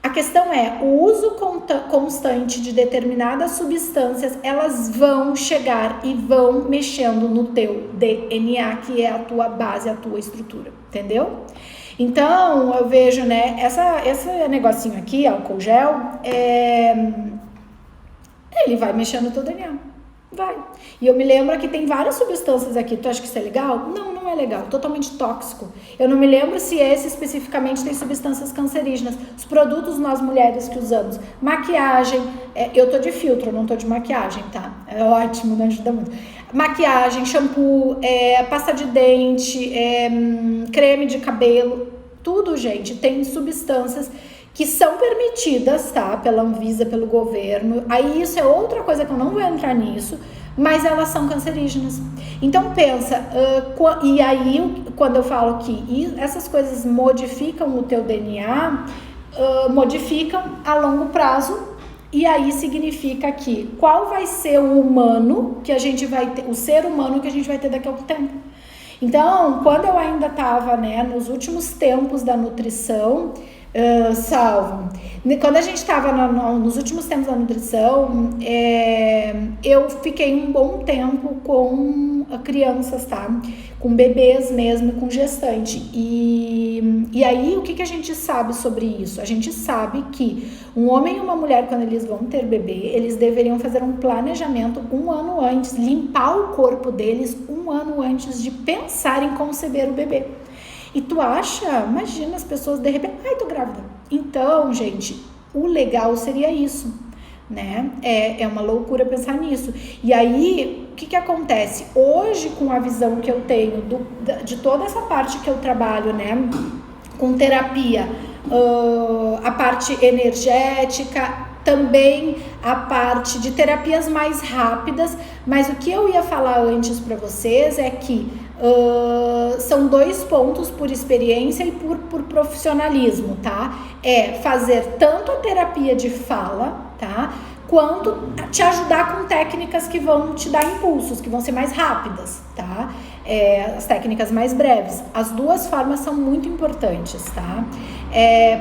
A questão é, o uso constante de determinadas substâncias, elas vão chegar e vão mexendo no teu DNA, que é a tua base, a tua estrutura, entendeu? Então, eu vejo, né, esse negocinho aqui, álcool gel, ele vai mexendo no teu DNA, vai. E eu me lembro que tem várias substâncias aqui, tu acha que isso é legal? Não é legal, totalmente tóxico. Eu não me lembro se esse especificamente tem substâncias cancerígenas. Os produtos nós mulheres que usamos, maquiagem, eu tô de filtro, não tô de maquiagem, tá? É ótimo, não ajuda muito. Maquiagem, shampoo, pasta de dente, creme de cabelo, tudo, gente, tem substâncias que são permitidas, tá, pela Anvisa, pelo governo. Aí isso é outra coisa que eu não vou entrar nisso, mas elas são cancerígenas. Então pensa, e aí quando eu falo que essas coisas modificam o teu DNA, modificam a longo prazo, e aí significa que qual vai ser o humano que a gente vai ter, o ser humano que a gente vai ter daqui a algum tempo. Então, quando eu ainda estava, né, nos últimos tempos da nutrição, quando a gente estava nos últimos tempos da nutrição, eu fiquei um bom tempo com crianças, tá? Com bebês mesmo, com gestante. E aí, o que a gente sabe sobre isso? A gente sabe que um homem e uma mulher, quando eles vão ter bebê, eles deveriam fazer um planejamento 1 ano antes, limpar o corpo deles 1 ano antes de pensar em conceber o bebê. E tu acha, imagina as pessoas de repente, tô grávida. Então, gente, o legal seria isso, né? É uma loucura pensar nisso. E aí, o que acontece? Hoje, com a visão que eu tenho de toda essa parte que eu trabalho, né? Com terapia, a parte energética, também a parte de terapias mais rápidas, mas o que eu ia falar antes para vocês é que são 2 pontos por experiência e por profissionalismo, tá? É fazer tanto a terapia de fala, tá? Quanto te ajudar com técnicas que vão te dar impulsos, que vão ser mais rápidas, tá? as técnicas mais breves. As duas formas são muito importantes, tá?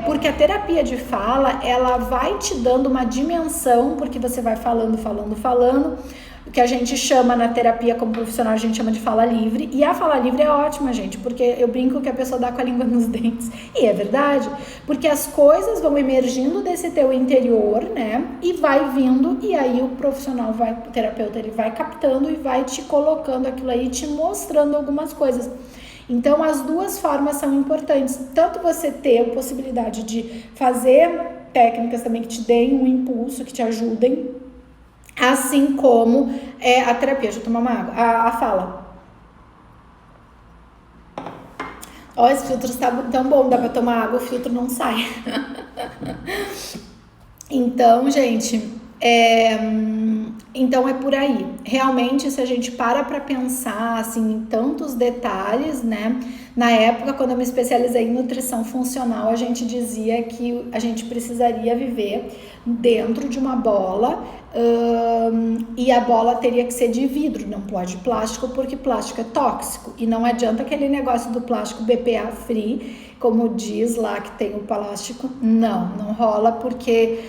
Porque a terapia de fala, ela vai te dando uma dimensão, porque você vai falando, o que a gente chama na terapia como profissional, a gente chama de fala livre, e a fala livre é ótima, gente, porque eu brinco que a pessoa dá com a língua nos dentes, e é verdade, porque as coisas vão emergindo desse teu interior, né, e vai vindo, e aí o profissional o terapeuta, ele vai captando e vai te colocando aquilo aí, te mostrando algumas coisas. Então, as duas formas são importantes, tanto você ter a possibilidade de fazer técnicas também que te deem um impulso, que te ajudem, assim como a terapia. Deixa eu tomar uma água. A fala. Ó, esse filtro está tão bom, dá pra tomar água, o filtro não sai. Então, gente, então é por aí. Realmente, se a gente para pensar assim, em tantos detalhes, né? Na época, quando eu me especializei em nutrição funcional, a gente dizia que a gente precisaria viver dentro de uma bola, e a bola teria que ser de vidro, não pode plástico, porque plástico é tóxico. E não adianta aquele negócio do plástico BPA free, como diz lá que tem o plástico. Não rola, porque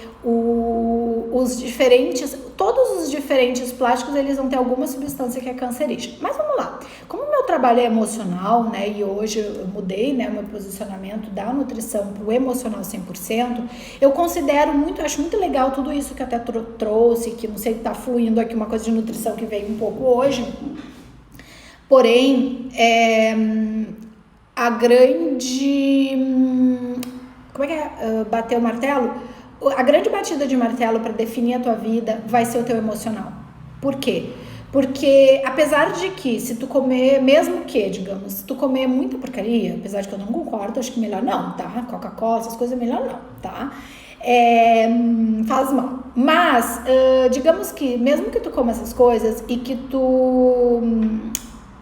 todos os diferentes plásticos, eles vão ter alguma substância que é cancerígena. Mas vamos lá, como o meu trabalho é emocional, né, e hoje eu mudei, né, o meu posicionamento da nutrição para o emocional 100%, eu considero muito, acho muito legal tudo isso que até trouxe, que não sei, tá fluindo aqui uma coisa de nutrição que veio um pouco hoje, porém, a grande... Como é que é? Bater o martelo? A grande batida de martelo para definir a tua vida vai ser o teu emocional. Por quê? Porque apesar de que se tu comer, mesmo que, digamos, se tu comer muita porcaria, apesar de que eu não concordo, acho que melhor não, tá? Coca-Cola, essas coisas melhor não, tá? Faz mal. Mas, digamos que mesmo que tu coma essas coisas e que tu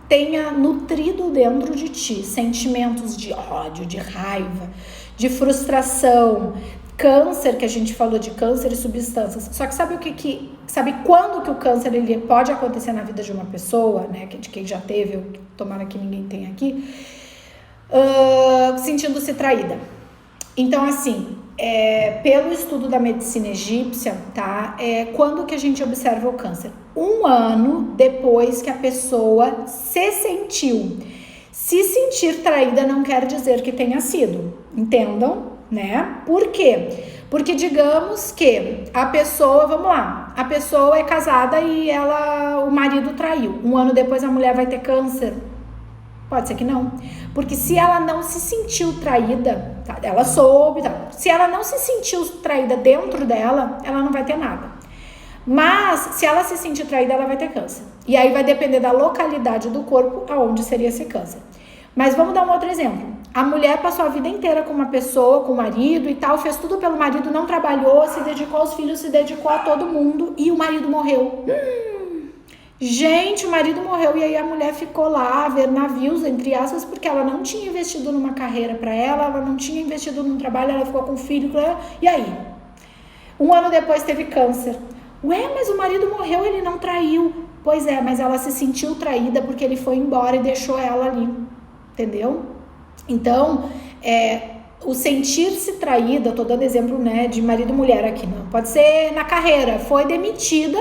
tenha nutrido dentro de ti sentimentos de ódio, de raiva, de frustração, câncer, que a gente falou de câncer e substâncias. Só que sabe quando que o câncer ele pode acontecer na vida de uma pessoa, né? De quem já teve, ou tomara que ninguém tenha aqui, sentindo-se traída. Então, assim, pelo estudo da medicina egípcia, tá? Quando que a gente observa o câncer? 1 ano depois que a pessoa se sentiu. Se sentir traída não quer dizer que tenha sido, entendam, né? Por quê? Porque digamos que a pessoa, vamos lá, a pessoa é casada e o marido traiu. 1 ano depois a mulher vai ter câncer. Pode ser que não. Porque se ela não se sentiu traída, tá? Ela soube, tá? Se ela não se sentiu traída dentro dela, ela não vai ter nada. Mas se ela se sentir traída, ela vai ter câncer. E aí vai depender da localidade do corpo aonde seria esse câncer. Mas vamos dar um outro exemplo. A mulher passou a vida inteira com uma pessoa, com o marido e tal, fez tudo pelo marido, não trabalhou, se dedicou aos filhos, se dedicou a todo mundo e o marido morreu. Gente, o marido morreu e aí a mulher ficou lá a ver navios, entre aspas, porque ela não tinha investido numa carreira para ela não tinha investido num trabalho, ela ficou com o filho, e aí? 1 ano depois teve câncer. Ué, mas o marido morreu, ele não traiu. Pois é, mas ela se sentiu traída porque ele foi embora e deixou ela ali, entendeu? Então, o sentir-se traída, eu tô dando exemplo, né, de marido e mulher aqui, não. Pode ser na carreira, foi demitida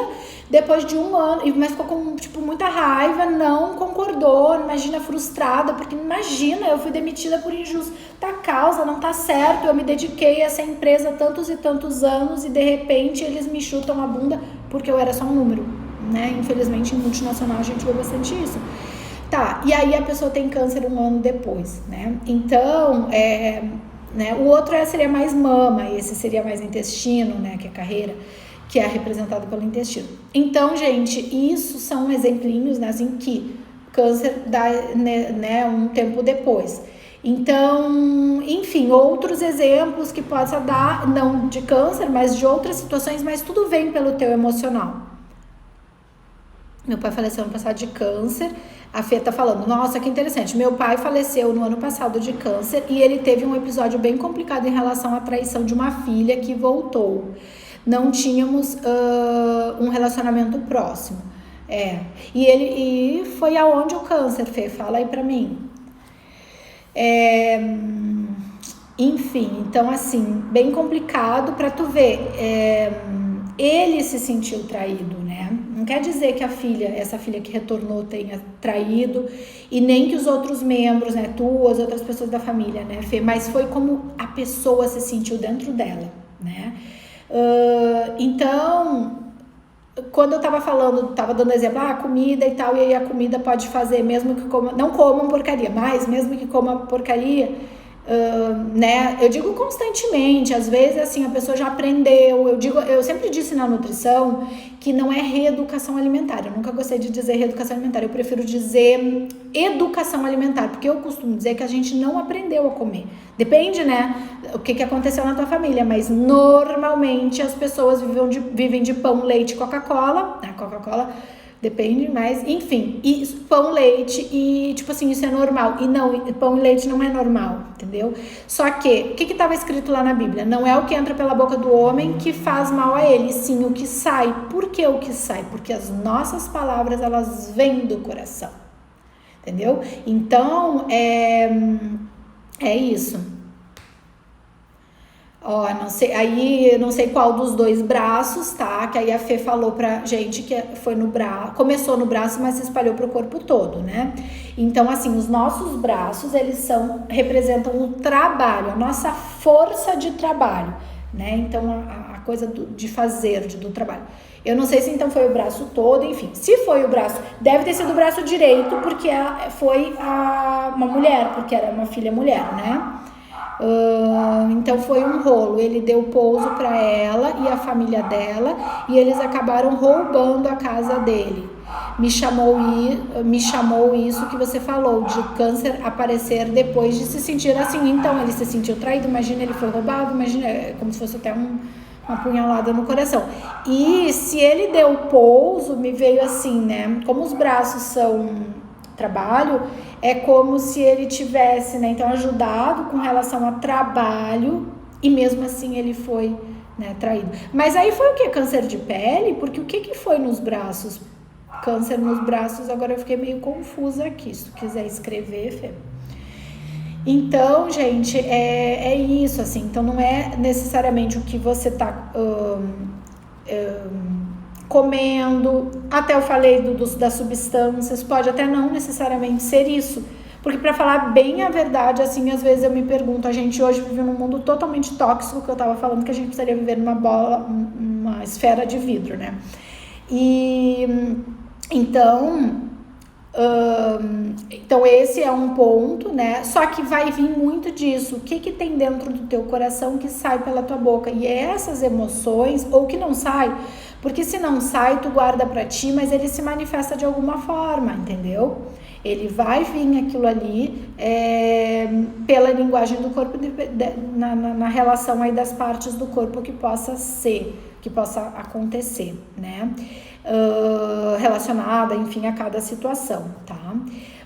depois de 1 ano, mas ficou com, muita raiva, não concordou, imagina, frustrada, porque imagina, eu fui demitida por injusta causa, não tá certo, eu me dediquei a essa empresa tantos e tantos anos e de repente eles me chutam a bunda porque eu era só um número, né? Infelizmente em multinacional a gente vê bastante isso. Tá, e aí a pessoa tem câncer 1 ano depois, né? Então, né, o outro seria mais mama, esse seria mais intestino, né, que é carreira, que é representado pelo intestino. Então, gente, isso são exemplinhos, né, em que câncer dá, né, um tempo depois. Então, enfim, outros exemplos que possa dar, não de câncer, mas de outras situações, mas tudo vem pelo teu emocional. Meu pai faleceu ano passado de câncer. A Fê tá falando, nossa, que interessante. Meu pai faleceu no ano passado de câncer e ele teve um episódio bem complicado em relação à traição de uma filha que voltou. Não tínhamos um relacionamento próximo. E foi aonde o câncer, Fê? Fala aí pra mim. Enfim, então assim, bem complicado pra tu ver. Ele se sentiu traído, né? Não quer dizer que essa filha que retornou tenha traído, e nem que os outros membros, né, tu, as outras pessoas da família, né, Fê? Mas foi como a pessoa se sentiu dentro dela, né? Então, quando eu tava dando exemplo, comida e tal, e aí a comida pode fazer, mesmo que não comam porcaria, mas mesmo que coma porcaria, né? Eu digo constantemente, às vezes assim, a pessoa já aprendeu. Eu sempre disse na nutrição que não é reeducação alimentar. Eu nunca gostei de dizer reeducação alimentar, eu prefiro dizer educação alimentar, porque eu costumo dizer que a gente não aprendeu a comer. Depende, né, o que aconteceu na tua família, mas normalmente as pessoas vivem de pão, leite e Coca-Cola. A Coca-Cola depende, mas enfim, e pão, leite, e tipo assim, isso é normal. E não, pão e leite não é normal, entendeu? Só que, o que estava escrito lá na Bíblia? Não é o que entra pela boca do homem que faz mal a ele, sim o que sai. Por que o que sai? Porque as nossas palavras, elas vêm do coração, entendeu? Então, é isso. Não sei, aí eu não sei qual dos dois braços, tá? Que aí a Fê falou pra gente que foi no braço, começou no braço, mas se espalhou pro corpo todo, né? Então, assim, os nossos braços, eles representam o trabalho, a nossa força de trabalho, né? Então, a coisa de fazer, do trabalho. Eu não sei se então foi o braço todo, enfim. Se foi o braço, deve ter sido o braço direito, porque foi uma mulher, porque era uma filha mulher, né? Então foi um rolo. Ele deu pouso para ela e a família dela, e eles acabaram roubando a casa dele. Me chamou isso que você falou, de câncer aparecer depois de se sentir assim. Então ele se sentiu traído, imagina, ele foi roubado, imagina, como se fosse até uma punhalada no coração. E se ele deu pouso, me veio assim, né, como os braços são trabalho, é como se ele tivesse, né, então ajudado com relação a trabalho, e mesmo assim ele foi, né, traído. Mas aí foi o que? Câncer de pele? Porque o que foi nos braços? Câncer nos braços, agora eu fiquei meio confusa aqui, se tu quiser escrever, Fê. Então, gente, é isso, assim, então não é necessariamente o que você tá comendo, até eu falei das substâncias, pode até não necessariamente ser isso, porque para falar bem a verdade, assim, às vezes eu me pergunto, a gente hoje vive num mundo totalmente tóxico, que eu tava falando que a gente precisaria viver numa esfera de vidro, né? E então esse é um ponto, né? Só que vai vir muito disso. O que tem dentro do teu coração que sai pela tua boca? E essas emoções, ou que não sai, porque se não sai, tu guarda pra ti, mas ele se manifesta de alguma forma, entendeu? Ele vai vir aquilo ali pela linguagem do corpo, na relação aí das partes do corpo que possa acontecer, né? Relacionada, enfim, a cada situação, tá?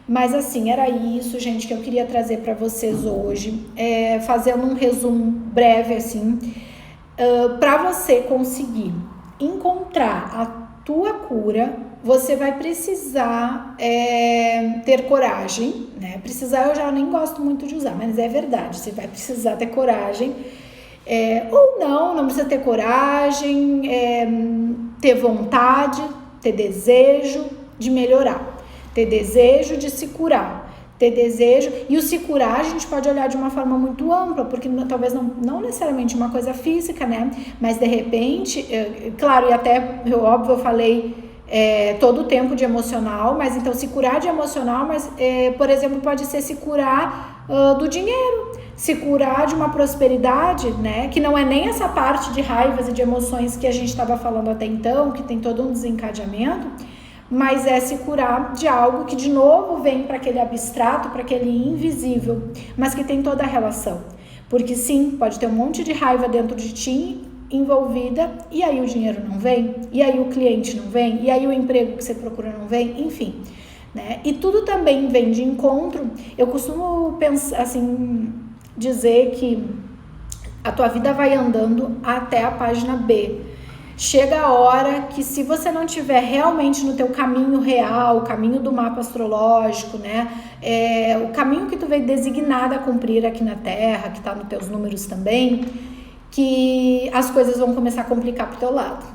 Mas assim, era isso, gente, que eu queria trazer para vocês hoje, fazendo um resumo breve, assim, para você conseguir encontrar a tua cura, você vai precisar ter coragem, né? Precisar eu já nem gosto muito de usar, mas é verdade, você vai precisar ter coragem, ou não precisa ter coragem, ter vontade, ter desejo de melhorar, ter desejo de se curar, ter desejo, e o se curar a gente pode olhar de uma forma muito ampla, porque talvez não necessariamente uma coisa física, né, mas de repente, claro, e até, óbvio, eu falei todo o tempo de emocional, mas então se curar de emocional, mas por exemplo, pode ser se curar do dinheiro, se curar de uma prosperidade, né, que não é nem essa parte de raivas e de emoções que a gente estava falando até então, que tem todo um desencadeamento, mas é se curar de algo que de novo vem para aquele abstrato, para aquele invisível, mas que tem toda a relação, porque sim, pode ter um monte de raiva dentro de ti envolvida, e aí o dinheiro não vem, e aí o cliente não vem, e aí o emprego que você procura não vem, enfim, né? E tudo também vem de encontro. Eu costumo pensar, assim, dizer que a tua vida vai andando até a página B. chega a hora que, se você não tiver realmente no teu caminho real, o caminho do mapa astrológico, né, o caminho que tu veio designada a cumprir aqui na Terra, que tá nos teus números também, que as coisas vão começar a complicar pro teu lado,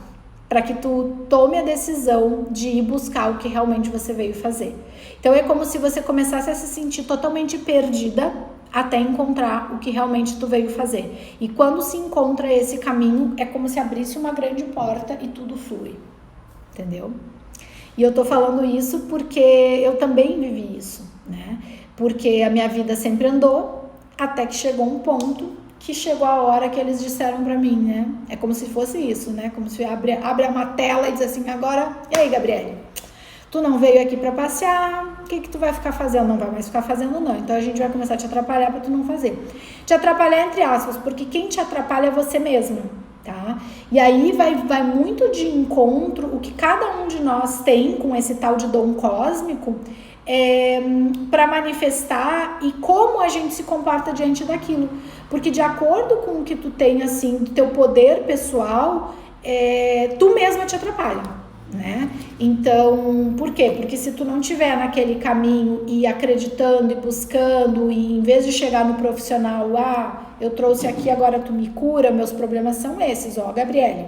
para que tu tome a decisão de ir buscar o que realmente você veio fazer. Então é como se você começasse a se sentir totalmente perdida até encontrar o que realmente tu veio fazer. E quando se encontra esse caminho, é como se abrisse uma grande porta e tudo flui. Entendeu? E eu tô falando isso porque eu também vivi isso, né? Porque a minha vida sempre andou até que chegou um ponto que chegou a hora que eles disseram pra mim, né? É como se fosse isso, né? Como se abre uma tela e diz assim, agora, e aí, Gabriele? Tu não veio aqui pra passear, o que tu vai ficar fazendo? Não vai mais ficar fazendo, não. Então a gente vai começar a te atrapalhar pra tu não fazer. Te atrapalhar entre aspas, porque quem te atrapalha é você mesmo, tá? E aí vai muito de encontro o que cada um de nós tem com esse tal de dom cósmico, para manifestar e como a gente se comporta diante daquilo. Porque de acordo com o que tu tem, assim, do teu poder pessoal, tu mesma te atrapalha, né? Então, por quê? Porque se tu não tiver naquele caminho e acreditando e buscando, e em vez de chegar no profissional, eu trouxe aqui, agora tu me cura, meus problemas são esses, Gabriele.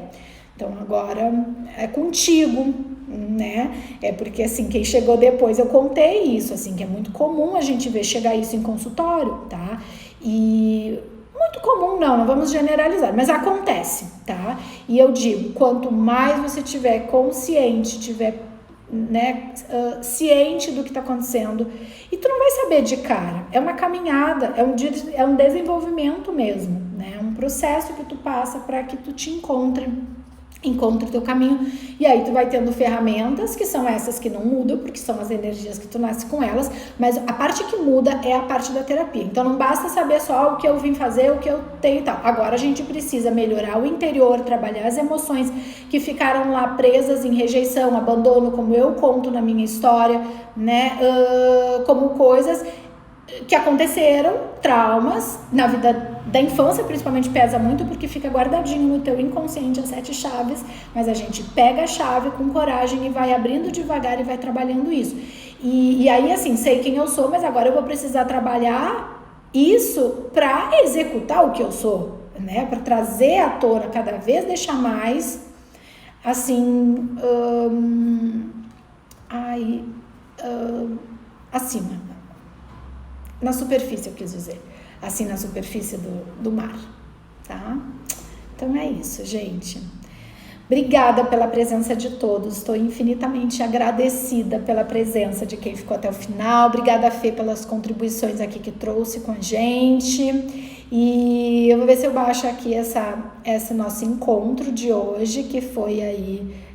Então agora é contigo, né? É porque assim, quem chegou depois, eu contei isso, assim, que é muito comum a gente ver chegar isso em consultório, tá? E muito comum não vamos generalizar, mas acontece, tá? E eu digo, quanto mais você tiver consciente, tiver, né, ciente do que tá acontecendo, e tu não vai saber de cara, é uma caminhada, é um desenvolvimento mesmo, né? É um processo que tu passa para que tu te encontre o teu caminho, e aí tu vai tendo ferramentas que são essas que não mudam, porque são as energias que tu nasce com elas, mas a parte que muda é a parte da terapia. Então não basta saber só o que eu vim fazer, o que eu tenho e tal. Agora a gente precisa melhorar o interior, trabalhar as emoções que ficaram lá presas em rejeição, abandono, como eu conto na minha história, né? Como coisas que aconteceram, traumas na vida da infância, principalmente pesa muito porque fica guardadinho no teu inconsciente as 7 chaves, mas a gente pega a chave com coragem e vai abrindo devagar e vai trabalhando isso. E aí, assim, sei quem eu sou, mas agora eu vou precisar trabalhar isso para executar o que eu sou, né? Para trazer à tona cada vez, deixar mais, assim, acima. Na superfície, eu quis dizer. Assim, na superfície do mar, tá? Então é isso, gente. Obrigada pela presença de todos. Estou infinitamente agradecida pela presença de quem ficou até o final. Obrigada, Fê, pelas contribuições aqui que trouxe com a gente. E eu vou ver se eu baixo aqui esse nosso encontro de hoje, que foi aí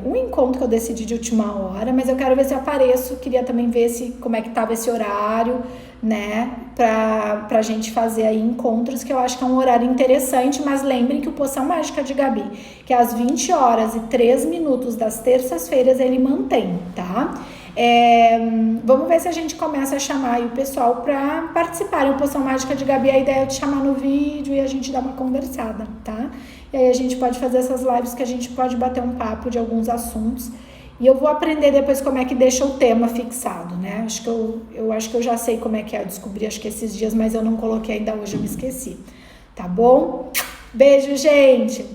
um encontro que eu decidi de última hora, mas eu quero ver se eu apareço. Queria também ver como é que estava esse horário, né, pra gente fazer aí encontros, que eu acho que é um horário interessante, mas lembrem que o Poção Mágica de Gabi, que é às 20h03 das terças-feiras, ele mantém, tá? Vamos ver se a gente começa a chamar aí o pessoal para participarem. O Poção Mágica de Gabi, a ideia é te chamar no vídeo e a gente dar uma conversada, tá? E aí a gente pode fazer essas lives que a gente pode bater um papo de alguns assuntos. E eu vou aprender depois como é que deixa o tema fixado, né? Eu acho que eu já sei como é que é. Eu descobri, acho que esses dias, mas eu não coloquei ainda hoje, eu me esqueci. Tá bom? Beijo, gente!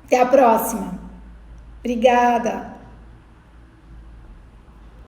Até a próxima! Obrigada!